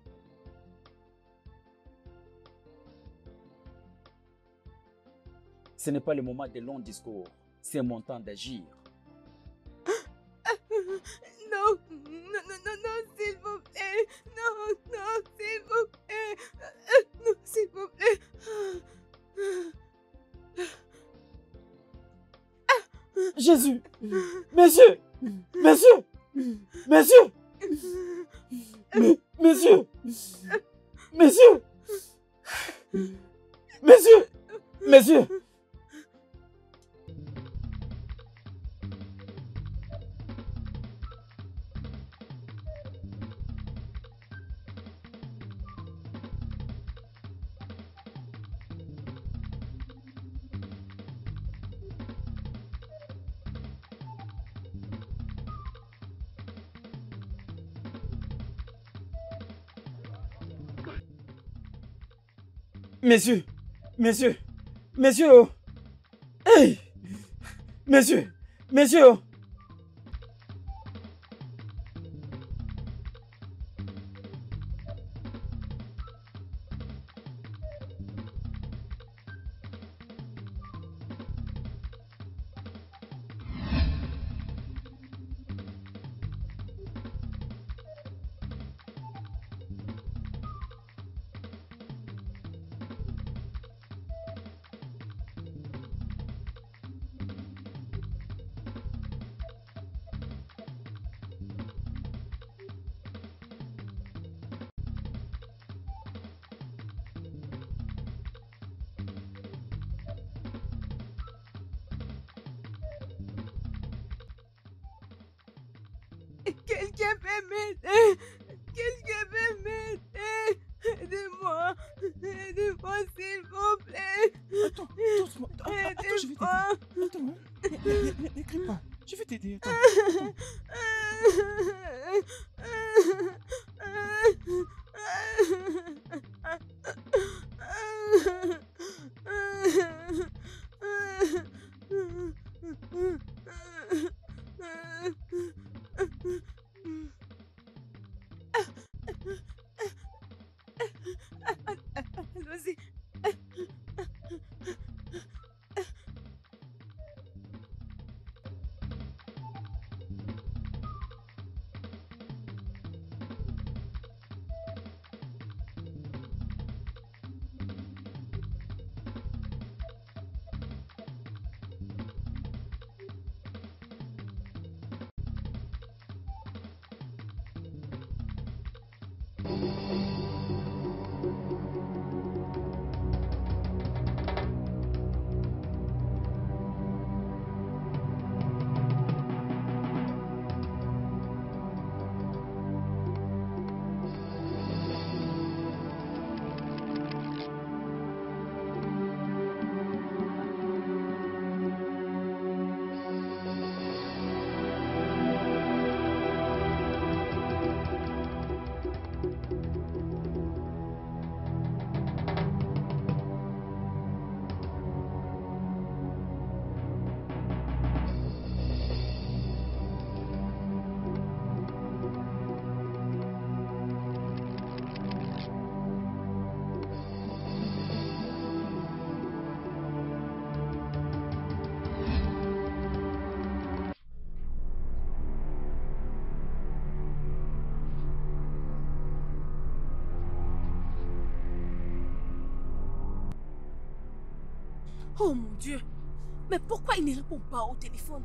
Ce n'est pas le moment des longs discours. C'est mon temps d'agir. Non, non, non, non, non, s'il vous plaît. Non, non, s'il vous plaît. Non, s'il vous plaît. Jésus! Messieurs! Messieurs! Messieurs! Messieurs! Messieurs! Messieurs! Messieurs! Messieurs, messieurs, messieurs, oh. Hey, messieurs, messieurs, oh. Quelqu'un peut m'aider. Quelqu'un peut m'aider. Aidez-moi. Aidez-moi, s'il vous plaît. Attends, je vais t'aider. Attends, ne crie pas. Je vais t'aider, attends. Allons-y. Oh mon Dieu. Mais pourquoi il ne répond pas au téléphone?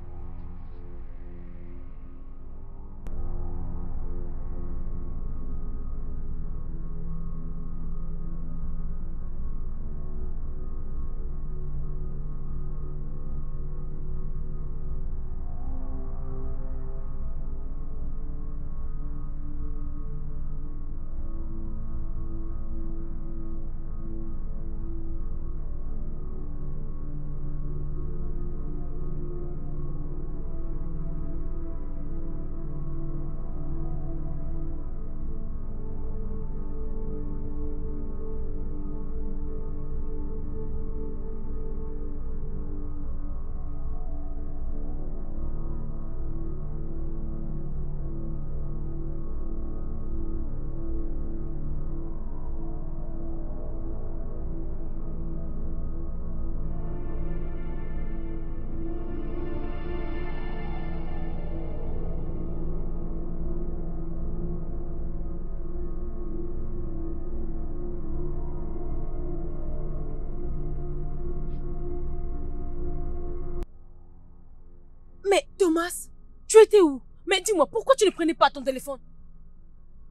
Mais Thomas, tu étais où? Mais dis-moi, pourquoi tu ne prenais pas ton téléphone?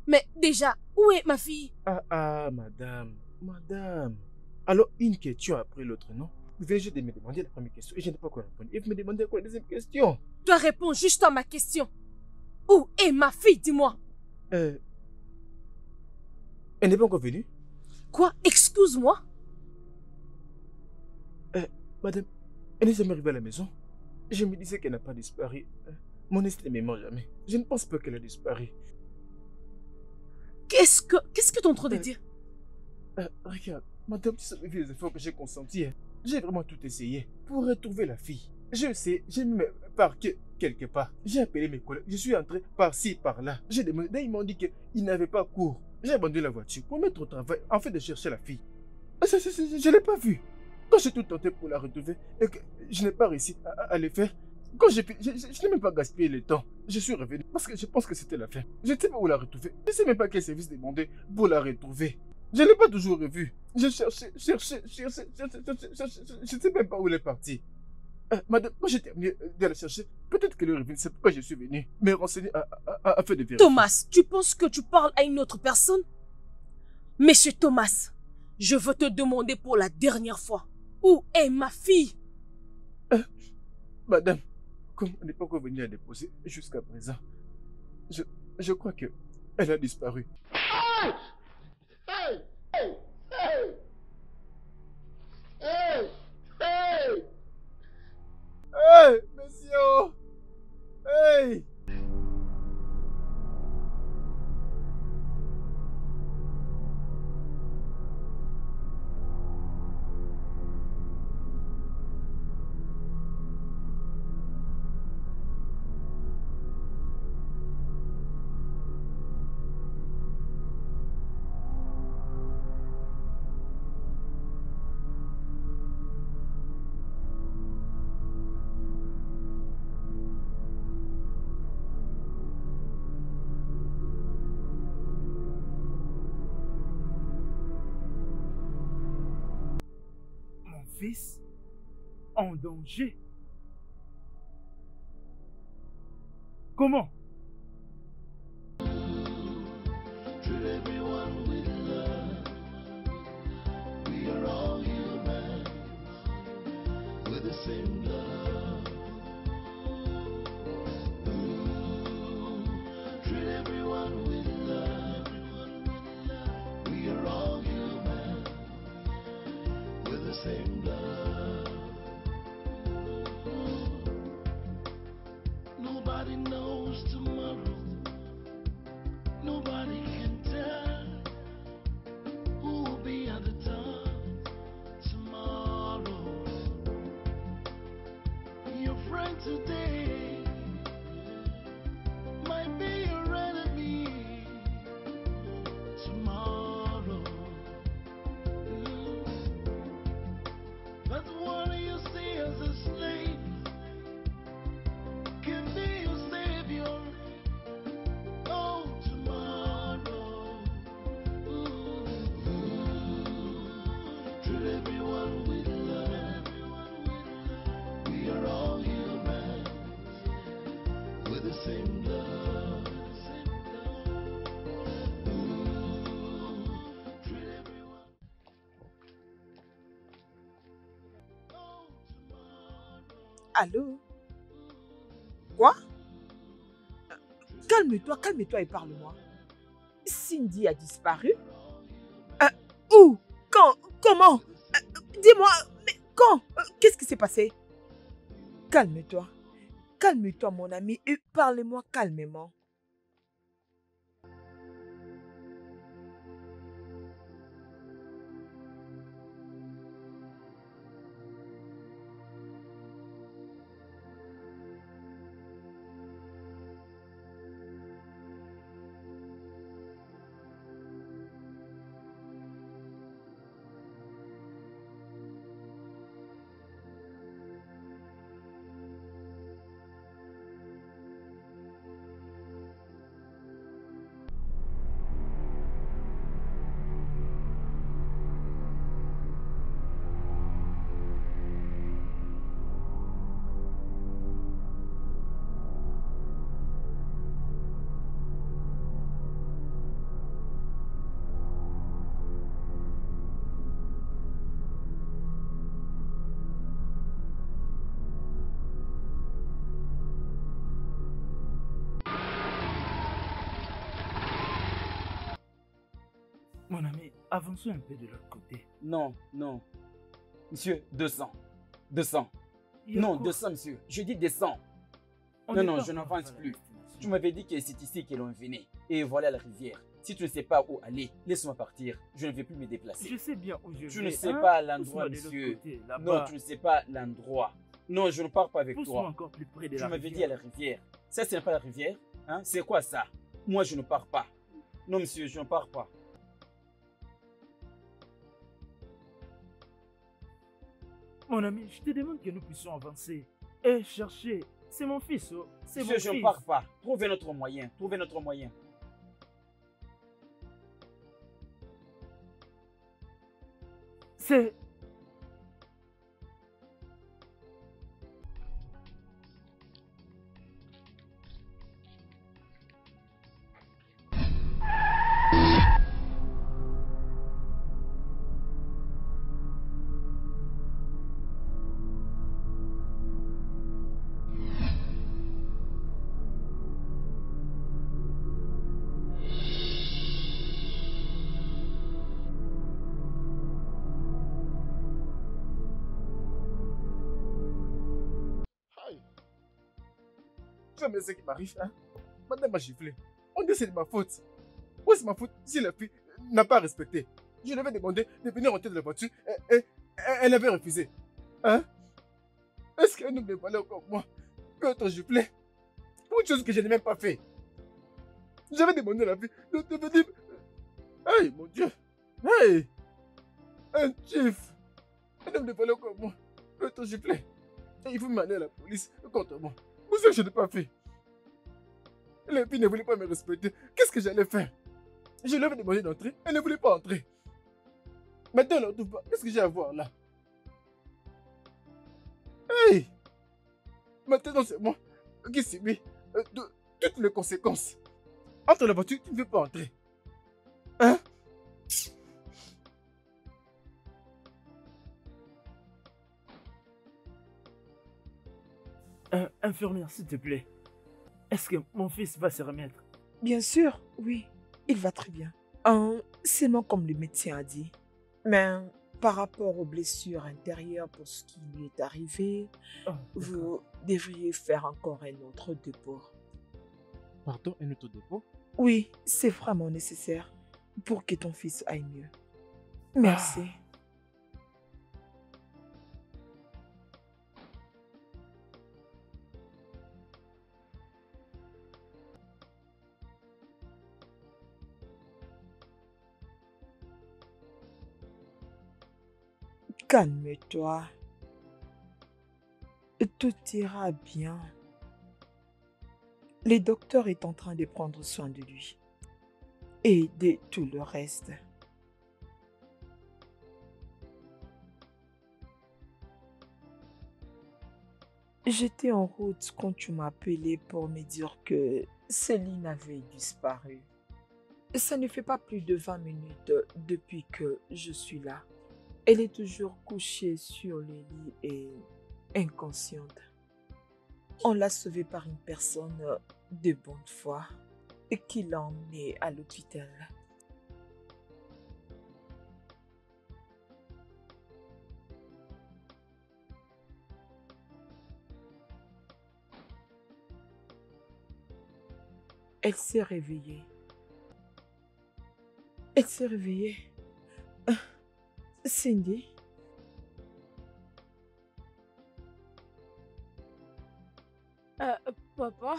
Mais déjà, où est ma fille? Madame. Alors, une question après l'autre, non? Vous venez juste de me demander la première question et je n'ai pas quoi répondre. Et vous me demandez quoi la deuxième question? Tu réponds juste à ma question. Où est ma fille, dis-moi? Elle n'est pas encore venue? Quoi? Excuse-moi? Madame, elle n'est jamais arrivée à la maison. Je me disais qu'elle n'a pas disparu. Mon esprit ne me ment jamais. Je ne pense pas qu'elle a disparu. Qu'est-ce que tu es en train de dire? Regarde, madame, tu savais les efforts que j'ai consentis. J'ai vraiment tout essayé pour retrouver la fille. Je sais, j'ai même parqué quelque part. J'ai appelé mes collègues, je suis entré par-ci, par-là. J'ai demandé, ils m'ont dit qu'ils n'avaient pas cours. J'ai abandonné la voiture pour mettre au travail en fait de chercher la fille. Je ne l'ai pas vue. Quand j'ai tout tenté pour la retrouver et que je n'ai pas réussi à le faire, quand je n'ai même pas gaspillé le temps. Je suis revenu parce que je pense que c'était la fin. Je ne sais pas où la retrouver. Je ne sais même pas quel service demander pour la retrouver. Je ne l'ai pas toujours revue. Je cherchais, je ne sais même pas où elle est partie. Madame, quand j'ai terminé de la chercher, peut-être qu'elle est revenue. C'est pourquoi je suis venu me renseigner afin de vérifier. Thomas, tu penses que tu parles à une autre personne? Monsieur Thomas, je veux te demander pour la dernière fois. Où est ma fille? Madame, comme on n'est pas encore venu à déposer jusqu'à présent, Je crois que elle a disparu. Hey! Hey! Hey! Hey! Hey! Hey! Hey, monsieur! Hey! Mon fils en danger. Comment? Treat everyone with love. We are all humans with the same love. Treat everyone with love. We are all humans with the same love. Nobody knows tomorrow. Nobody can tell who will be at the top tomorrow. Your friend today might be your enemy tomorrow. But what you see as a slave can be your savior. Oh, tomorrow. Treat everyone with love. We are all humans with the same love. Treat everyone. Oh, tomorrow. Allô? Quoi? Calme-toi et parle-moi. Cindy a disparu? Où? Quand? Comment? Dis-moi, mais quand? Qu'est-ce qui s'est passé? Calme-toi. Calme-toi, mon ami, et parle-moi calmement. Mon ami, avançons un peu de l'autre côté. Non, non. Monsieur, 200. 200. Il y a Non, quoi? 200, monsieur. Je dis 200. On Non, n'est non, pas je encore n'avance à la plus. destination. Tu m'avais dit que c'est ici que l'on venait. Et voilà la rivière. Si tu ne sais pas où aller, laisse-moi partir. Je ne vais plus me déplacer. Je sais bien où je vais. Tu ne sais hein? pas l'endroit, Pousse-moi de l'autre monsieur. côté, Non, là-bas. tu ne sais pas l'endroit. Non, je ne pars pas avec Pousse-moi toi. encore plus près de Tu la m'avais dit à rivière. la rivière. Ça, ce n'est pas la rivière. Hein? C'est quoi ça? Moi, je ne pars pas. Non, monsieur, je ne pars pas. Mon ami, je te demande que nous puissions avancer et chercher. C'est mon fils, oh. C'est mon Monsieur, je ne fils. pars pas. Trouvez notre moyen. Trouvez notre moyen. C'est... Tu vas me dire ce qui m'arrive, hein? Madame m'a giflé. On dit que c'est de ma faute. Oui, c'est ma faute si la fille n'a pas respecté. Je lui avais demandé de venir rentrer de la voiture et elle avait refusé. Hein? Est-ce qu'un homme de valeur comme moi peut être giflé pour une chose que je n'ai même pas fait? J'avais demandé à la fille de venir... Hey, mon Dieu! Hey! Un chief! Un homme de valeur comme moi peut être giflé. Et il faut m'amener à la police contre moi. Pour ce que je n'ai pas fait. La fille ne voulait pas me respecter. Qu'est-ce que j'allais faire? Je lui avais demandé d'entrer. Elle ne voulait pas entrer. Maintenant, elle ne retrouve pas. Qu'est-ce que j'ai à voir là? Hey! Maintenant, c'est moi qui subis toutes les conséquences. Entre la voiture, tu ne veux pas entrer. Hein? Infirmière, s'il te plaît. Est-ce que mon fils va se remettre? Bien sûr, oui, il va très bien. Seulement comme le médecin a dit. Mais par rapport aux blessures intérieures pour ce qui lui est arrivé, vous devriez faire encore un autre dépôt. Pardon, un autre dépôt? Oui, c'est vraiment nécessaire pour que ton fils aille mieux. Merci. Calme-toi. Tout ira bien. Le docteur est en train de prendre soin de lui et de tout le reste. J'étais en route quand tu m'as appelé pour me dire que Céline avait disparu. Ça ne fait pas plus de 20 minutes depuis que je suis là. Elle est toujours couchée sur le lit et inconsciente. On l'a sauvée par une personne de bonne foi et qui l'a emmenée à l'hôpital. Elle s'est réveillée. Elle s'est réveillée. Cindy? Papa?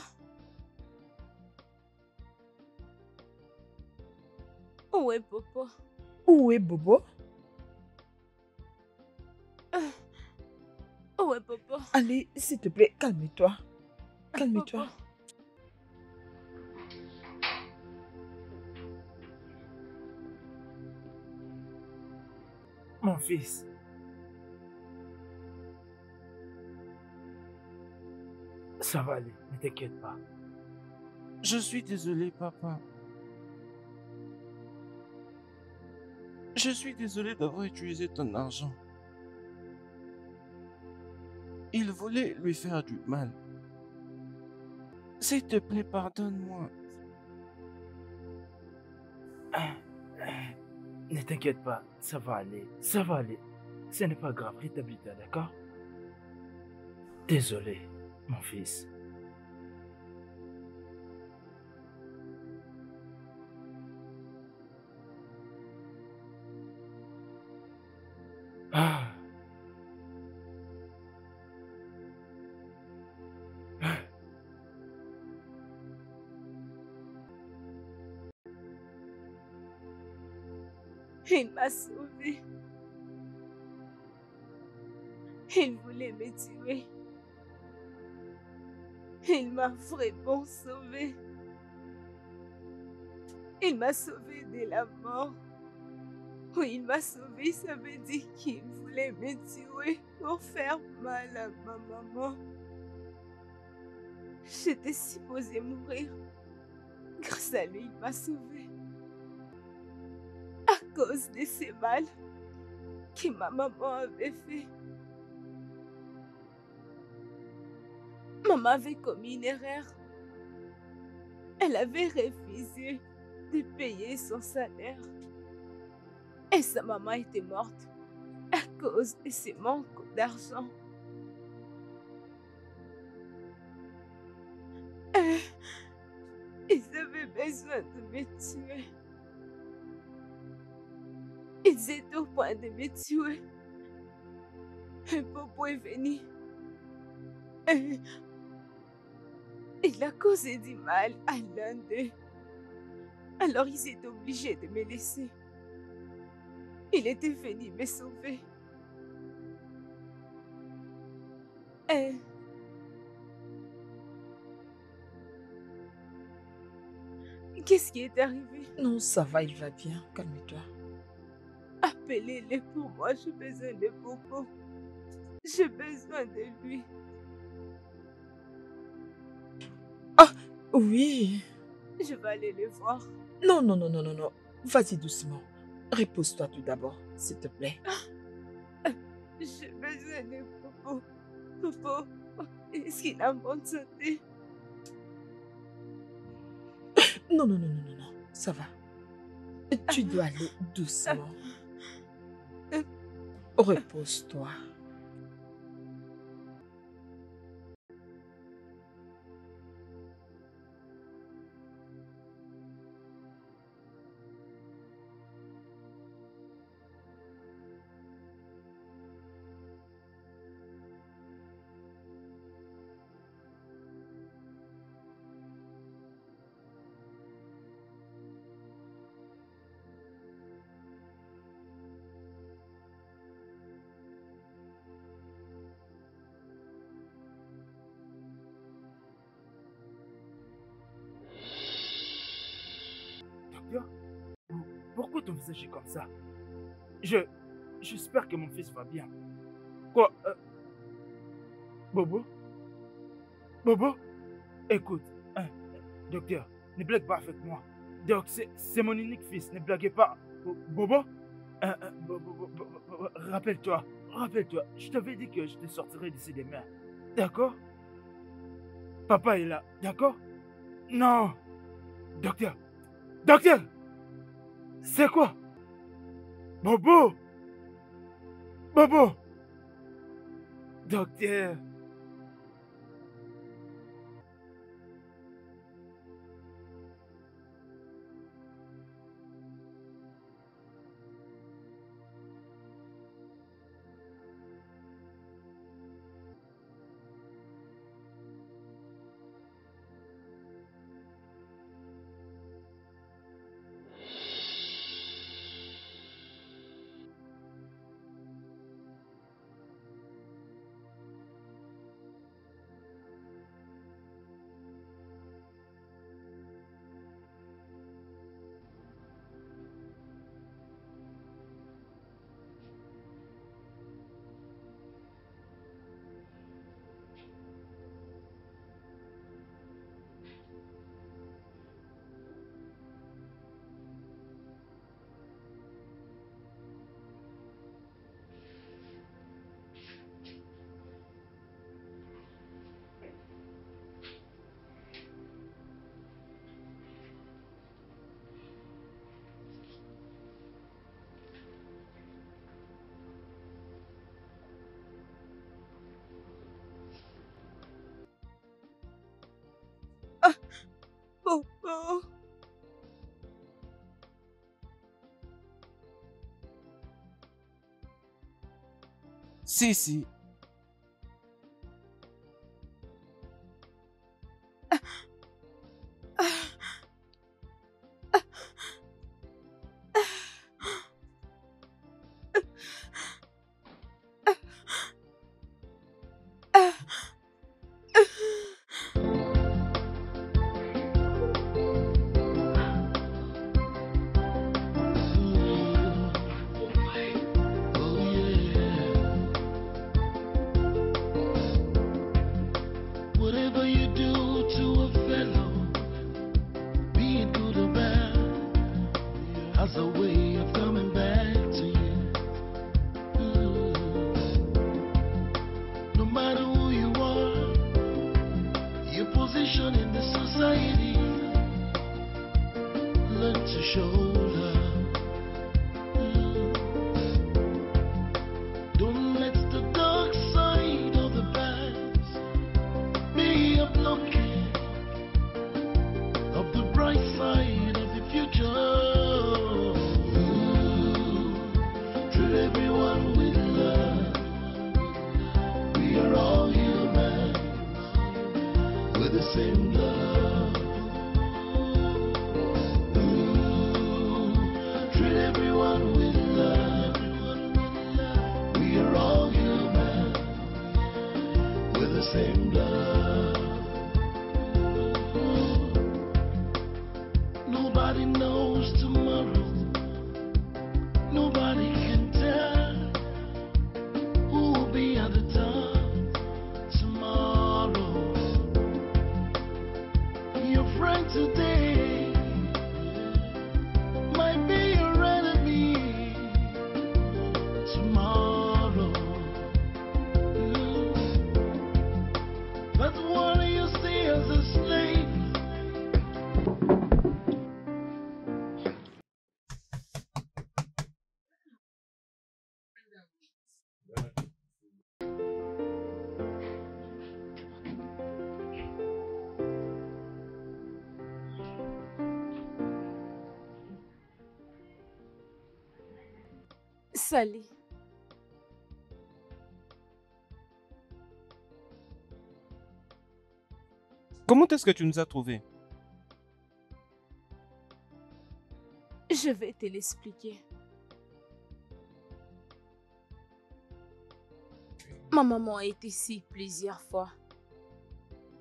Où est Papa? Où est Bobo? Où est Papa? Allez, s'il te plaît, calme-toi. Calme-toi. Papa. Mon fils. Ça va aller, ne t'inquiète pas. Je suis désolé, papa. Je suis désolé d'avoir utilisé ton argent. Il voulait lui faire du mal. S'il te plaît, pardonne-moi. Ne t'inquiète pas, ça va aller, ça va aller. Ce n'est pas grave, rétablis-toi, d'accord? Désolé, mon fils. Ah. Il m'a sauvé. Il voulait me tuer. Il m'a vraiment sauvé. Il m'a sauvé de la mort. Oui, il m'a sauvé, ça veut dire qu'il voulait me tuer pour faire mal à ma maman. J'étais supposée mourir. Grâce à lui, il m'a sauvé. À cause de ces mal que ma maman avait fait. Maman avait commis une erreur. Elle avait refusé de payer son salaire. Et sa maman était morte à cause de ce manque d'argent. besoin de me tuer. Ils étaient au point de me tuer. Un Popo est venu. Il a causé du mal à l'un d'eux. Alors ils étaient obligés de me laisser. Il était venu me sauver. Qu'est-ce qui est arrivé? Non, ça va, il va bien. Calme-toi. Appelez-le pour moi, j'ai besoin de Popo. J'ai besoin de lui. Ah, oui. Je vais aller le voir. Non, non, non, non, non, non. Vas-y doucement. Repose-toi tout d'abord, s'il te plaît. J'ai besoin de Popo. Popo, est-ce qu'il a en bonne santé? Non, non, non, non, non, non. Ça va. Tu dois aller doucement. Repose-toi. Docteur, pourquoi ton visage est comme ça? J'espère que mon fils va bien. Quoi? Bobo? Bobo? Écoute, docteur, ne blague pas avec moi. Doc, c'est mon unique fils, ne blaguez pas. Bobo? Rappelle-toi, je t'avais dit que je te sortirais d'ici demain. D'accord? Papa est là, d'accord? Non! Docteur! Docteur! C'est quoi? Bobo! Bobo! Docteur! Popo. Si. treat everyone with love. We are all human with the same love. Treat everyone with love. We are all human with the same love. Nobody knows tomorrow. Nobody can tell who will be at the top tomorrow. Your friend today might be your enemy tomorrow. But what do you see as a slave? Sally, Comment est-ce que tu nous as trouvés? je vais te l'expliquer. Ma maman a été ici plusieurs fois.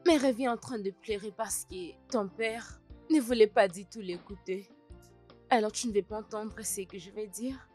Mais elle revient en train de pleurer parce que ton père ne voulait pas du tout l'écouter. Alors tu ne veux pas entendre ce que je vais dire?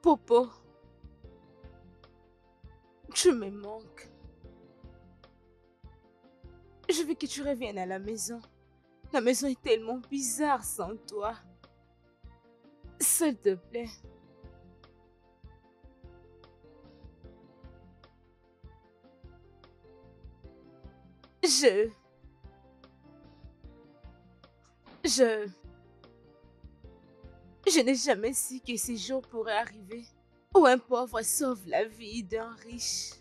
Popo, tu me manques. Je veux que tu reviennes à la maison. La maison est tellement bizarre sans toi. S'il te plaît. Je n'ai jamais su que ces jours pourraient arriver où un pauvre sauve la vie d'un riche.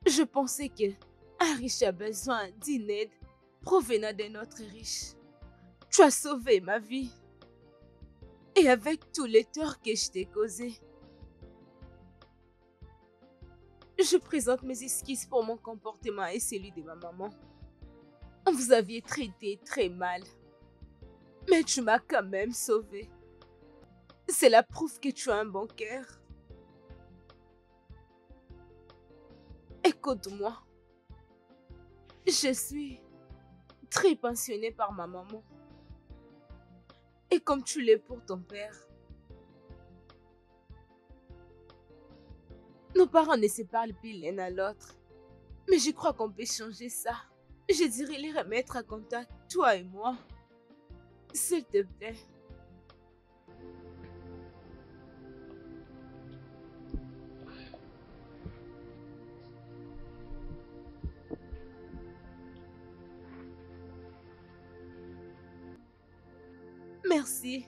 Je pensais que un riche a besoin d'une aide provenant d'un autre riche. Tu as sauvé ma vie. Et avec tous les torts que je t'ai causés, je présente mes excuses pour mon comportement et celui de ma maman. Vous aviez traité très mal. Mais tu m'as quand même sauvé. C'est la preuve que tu as un bon cœur. Écoute-moi. Je suis très passionnée par ma maman. Et comme tu l'es pour ton père. Nos parents ne se parlent plus l'un à l'autre. Mais je crois qu'on peut changer ça. Je dirais les remettre en contact, toi et moi. S'il te plaît. Merci.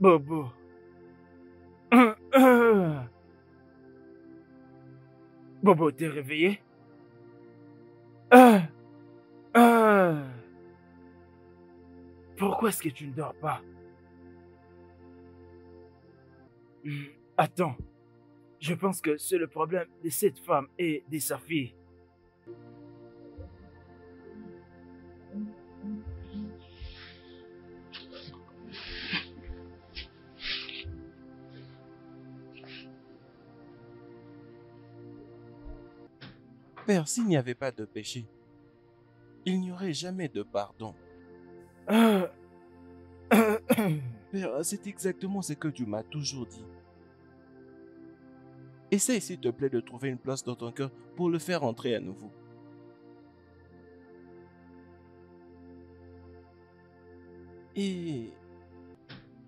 Bobo. Bobo, t'es réveillé? Pourquoi est-ce que tu ne dors pas? Attends, je pense que c'est le problème de cette femme et de sa fille. Père, s'il n'y avait pas de péché, il n'y aurait jamais de pardon. Père, c'est exactement ce que tu m'as toujours dit. Essaye s'il te plaît de trouver une place dans ton cœur pour le faire entrer à nouveau. Et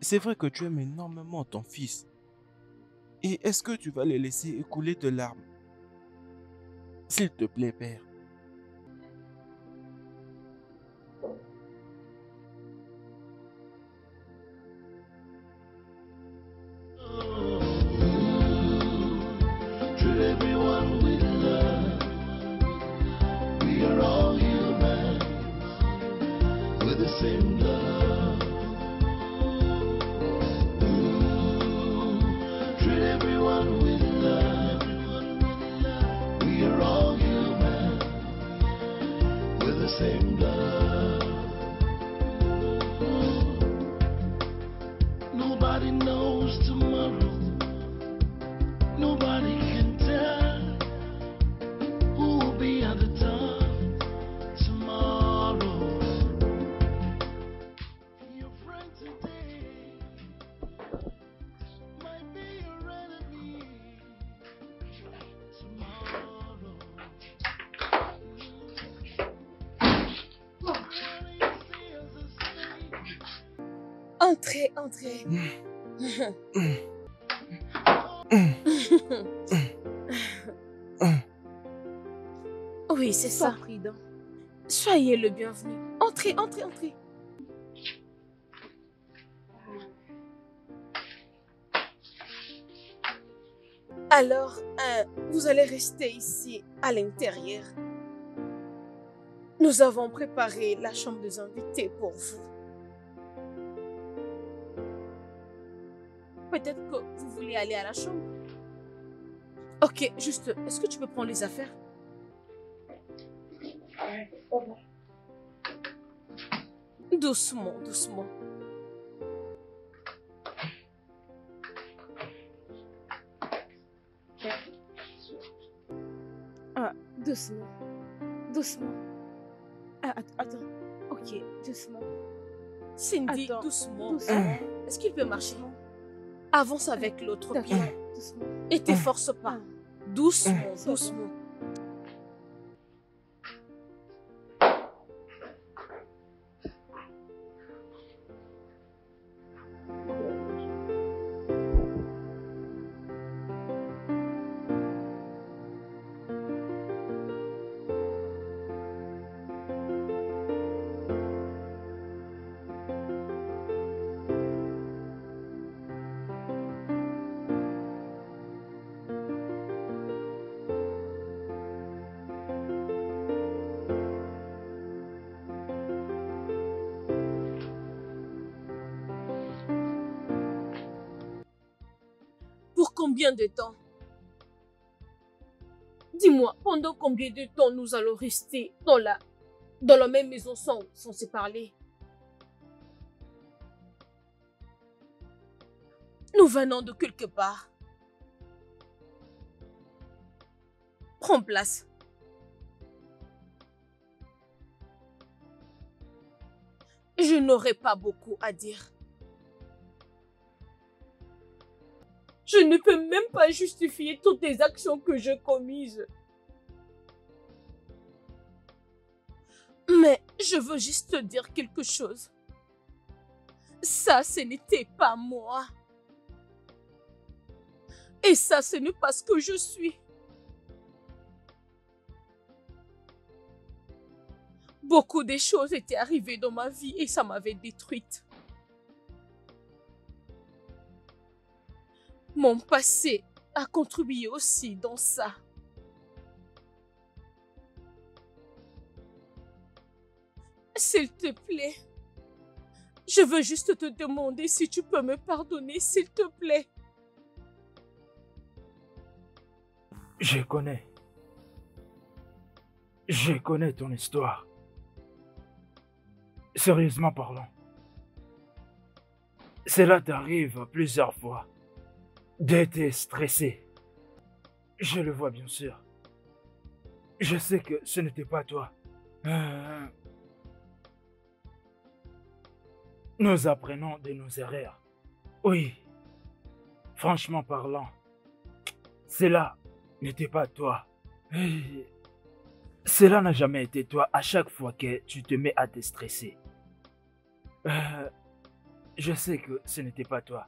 c'est vrai que tu aimes énormément ton fils. Et est-ce que tu vas le laisser écouler de larmes? S'il te plaît, Père. Treat everyone with love. We are all humans with the same love. Treat everyone with love. We are all humans with the same love. Nobody knows tomorrow. Nobody can tell who will be at the top tomorrow. Your friend today might be your enemy tomorrow. Entrez, entrez. Oui, c'est ça. Sois prudent. Soyez le bienvenu. Entrez, entrez, entrez. Alors, vous allez rester ici, à l'intérieur. Nous avons préparé la chambre des invités pour vous. Peut-être que vous voulez aller à la chambre. Ok, juste, est-ce que tu peux prendre les affaires? Doucement, doucement. Ah, doucement. Doucement. Ah, attends. Ok, doucement. Cindy, Attends, doucement. doucement. Est-ce qu'il peut marcher? Avance avec l'autre D'accord, pied. doucement. Et t'efforce pas. Doucement, Ça doucement. Pour combien de temps? Dis-moi, pendant combien de temps nous allons rester dans la même maison sans se parler? Nous venons de quelque part. Prends place. Je n'aurai pas beaucoup à dire. Je ne peux même pas justifier toutes les actions que j'ai commises. Mais je veux juste te dire quelque chose. Ça, ce n'était pas moi. Et ça, ce n'est pas ce que je suis. Beaucoup de choses étaient arrivées dans ma vie et ça m'avait détruite. Mon passé a contribué aussi dans ça. S'il te plaît, je veux juste te demander si tu peux me pardonner, s'il te plaît. Je connais. Je connais ton histoire. Sérieusement parlant. Cela t'arrive plusieurs fois d'être stressé. Je le vois bien sûr. Je sais que ce n'était pas toi. Nous apprenons de nos erreurs. Oui. Franchement parlant, cela n'était pas toi. Cela n'a jamais été toi à chaque fois que tu te mets à te stresser. Je sais que ce n'était pas toi.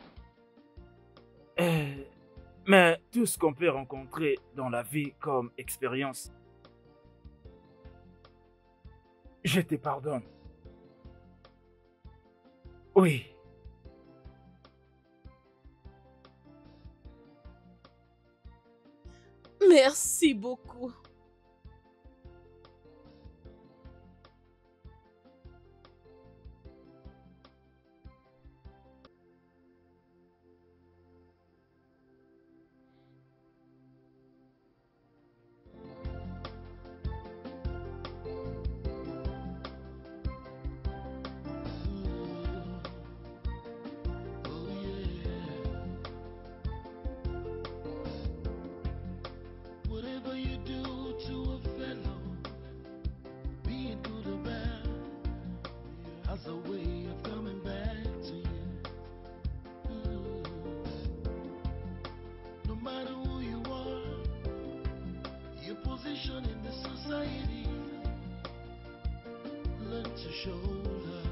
Mais tout ce qu'on peut rencontrer dans la vie comme expérience, je te pardonne. Oui. Merci beaucoup. Whatever you do to a fellow, be it good or bad, has a way of coming back to you. No matter who you are, your position in the society, learn to show love.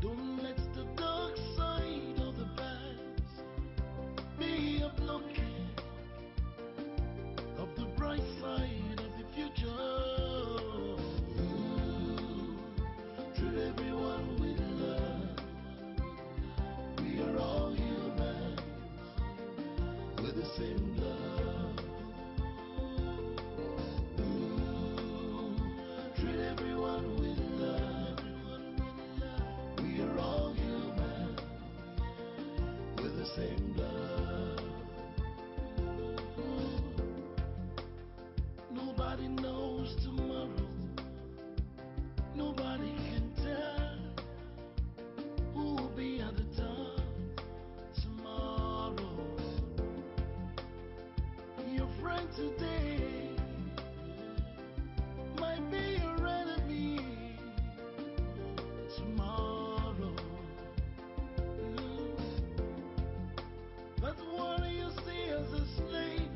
Don't let the dark side of the past be a blockade of the bright side of the future. Treat everyone with love. We are all humans with the same love. Treat everyone with love. We are all humans with the same love. Nobody knows tomorrow. Nobody can tell who will be at the top tomorrow. Your friend today might be your enemy tomorrow. But what you see as a slave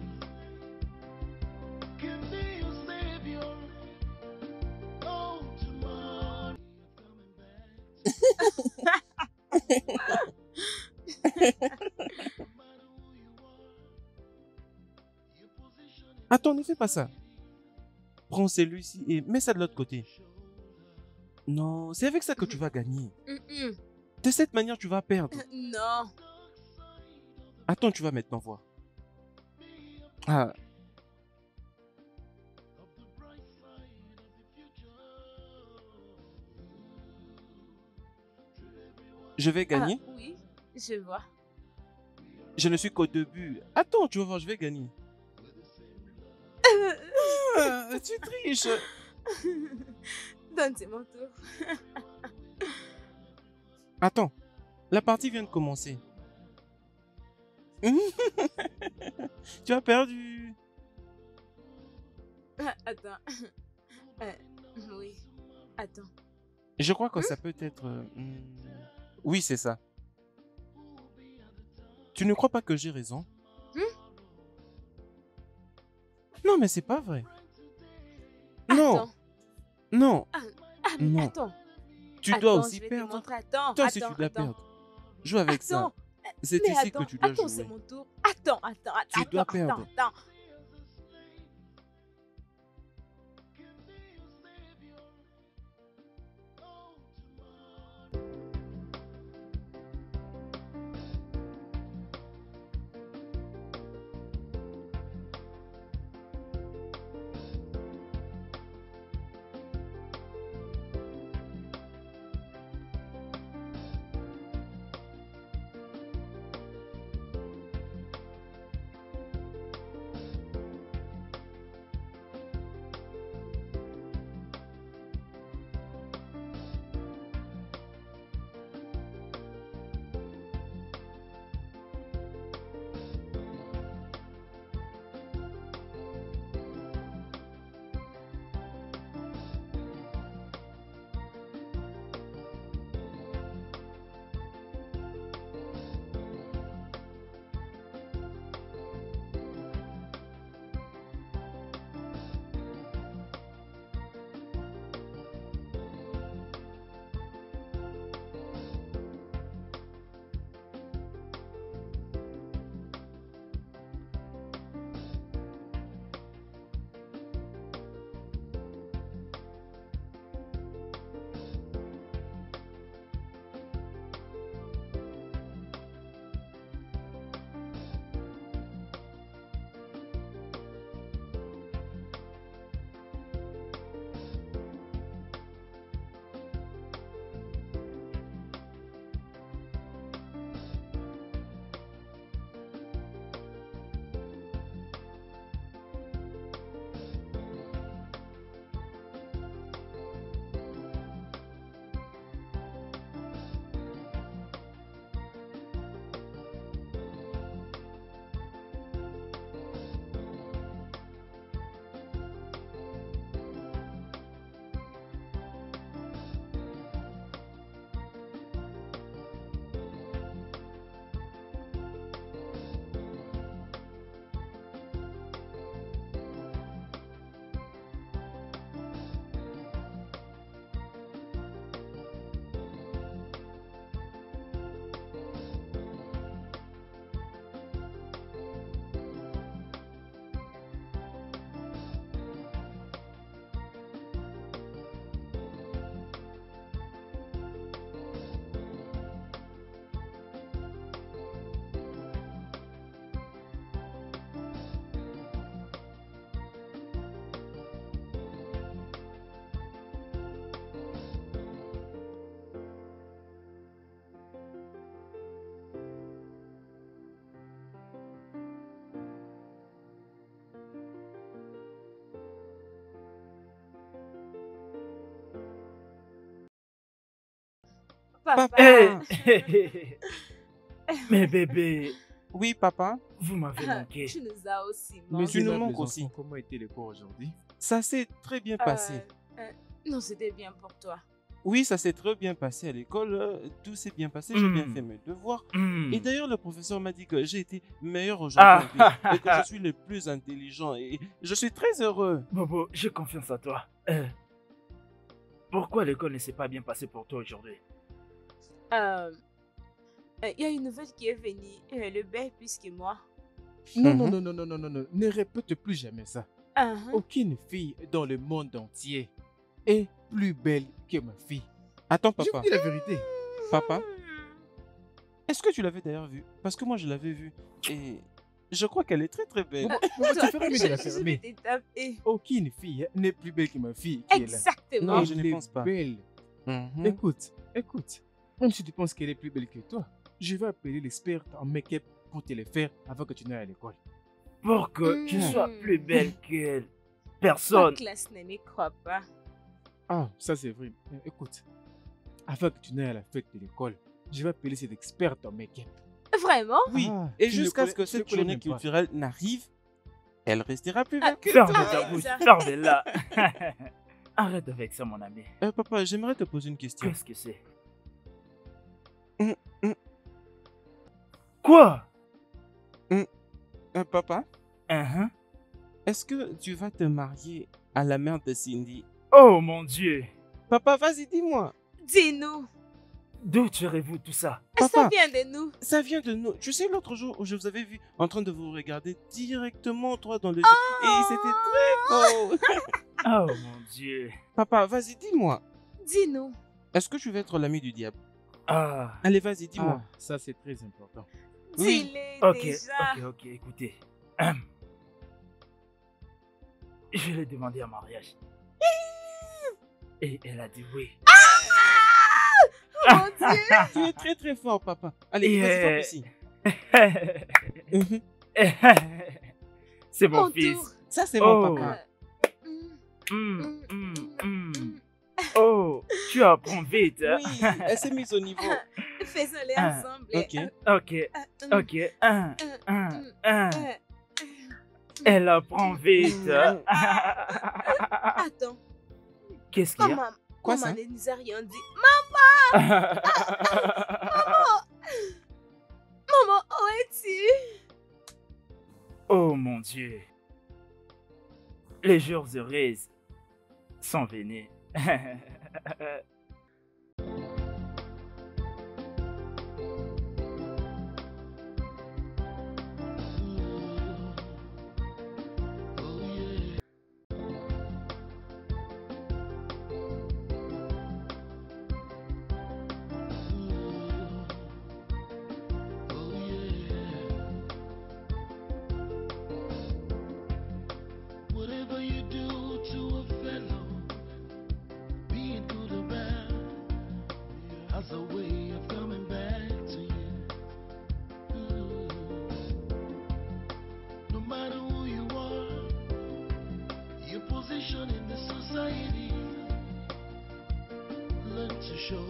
can be your savior. Oh, tomorrow coming back. Attends, ne fais pas ça. Prends celui-ci et mets ça de l'autre côté. Non, c'est avec ça que tu vas gagner. De cette manière, tu vas perdre. Non. Attends, tu vas maintenant voir. Ah. Je vais gagner. Ah, oui, je vois. Je ne suis qu'au début. Attends, tu vas voir, je vais gagner. Tu triches. Donne, c'est mon tour. Attends, la partie vient de commencer. Tu as perdu. Attends. Oui. Attends. Je crois que ça peut être... Oui, c'est ça. Tu ne crois pas que j'ai raison? Non, mais c'est pas vrai. Non. Attends. Non. Mais Non. attends. Tu dois Attends, aussi je vais te perdre. montrer. Attends, Toi aussi, attends, tu dois attends. perdre. Joue avec ça. Attends. C'est Mais ici attends, que tu dois attends, c'est jouer. mon tour. Attends. Tu dois perdre. Attends. Papa. Mes bébés, Oui, papa. vous m'avez manqué. Tu nous as aussi Mais manqué. tu nous les manques enfants, aussi. Comment était le cours aujourd'hui? Ça s'est très bien passé. Non, c'était bien pour toi. Oui, ça s'est très bien passé à l'école. Tout s'est bien passé. J'ai bien fait mes devoirs. Hmm. Et d'ailleurs, le professeur m'a dit que j'ai été meilleur aujourd'hui et que je suis le plus intelligent. Et je suis très heureux. Bobo, j'ai confiance en toi. Pourquoi l'école ne s'est pas bien passée pour toi aujourd'hui? Il y a une nouvelle qui est venue. Le bel plus que moi. Non, Mhm. non. Ne répète plus jamais ça. Uh-huh. Aucune fille dans le monde entier est plus belle que ma fille. Attends, Je vous papa. dis la vérité. Papa, est-ce que tu l'avais d'ailleurs vue? Parce que moi, je l'avais vue. Et je crois qu'elle est très très belle. Maman, tu ferais mieux de la Je vais fermer. te taper. Aucune fille n'est plus belle que ma fille qui est là. Exactement. Non, je ne Elle est pense pas. belle. Mhm. Écoute. Même si tu penses qu'elle est plus belle que toi, je vais appeler l'expert en make-up pour te le faire avant que tu n'ailles à l'école. Pour que tu sois plus belle qu'elle. Ma Personne. classe ne m'y croit pas. Ah, ça c'est vrai. Écoute, avant que tu n'ailles à la fête de l'école, je vais appeler cette experte en make-up. Vraiment? Oui, Ah, et tu ne jusqu'à connais- ce que tu ne cette connais journée même pas. culturelle n'arrive, elle restera plus Ah, belle que Ferme toi. ta Arrête bouche. ça. Ferme-la. Arrête avec ça, mon ami. Papa, j'aimerais te poser une question. Qu'est-ce que c'est? Hum, hum. Quoi? Papa, Hein? est-ce que tu vas te marier à la mère de Cindy? Oh mon Dieu. Papa, vas-y, dis-moi. Dis-nous. D'où tirez-vous tout ça? Ça Papa, vient de nous. ça vient de nous. Tu sais, l'autre jour où je vous avais vu en train de vous regarder directement, toi, dans le Ah! jeu. Et c'était très beau. Oh mon Dieu. Papa, vas-y, dis-moi. Dis-nous. Est-ce que tu veux être l'ami du diable? Ah. Allez, vas-y, dis-moi. Ah, ça c'est très important. Oui. Dis-le Ok, déjà. ok, écoutez. Je l'ai demandé en mariage. Et elle a dit oui. Oh mon Dieu. Tu es très très fort, papa. Allez, vas-y, frappe ici. Mhm. C'est mon Mon fils. tour. Ça, c'est Oh. mon papa. Oh, tu apprends vite. Hein? Oui, elle s'est mise au niveau. Faisons-les Ah, ensemble. Ok. Ok, ok. Elle apprend vite. Attends. Qu'est-ce qu'il y a? Maman, Quoi, maman ça? ne nous a rien dit. Maman, où es-tu? Oh mon Dieu. Les jours heureux sont venus. Whatever you do to a fellow, be it good or bad, has a way of coming back to you. No matter who you are, your position in the society, learn to show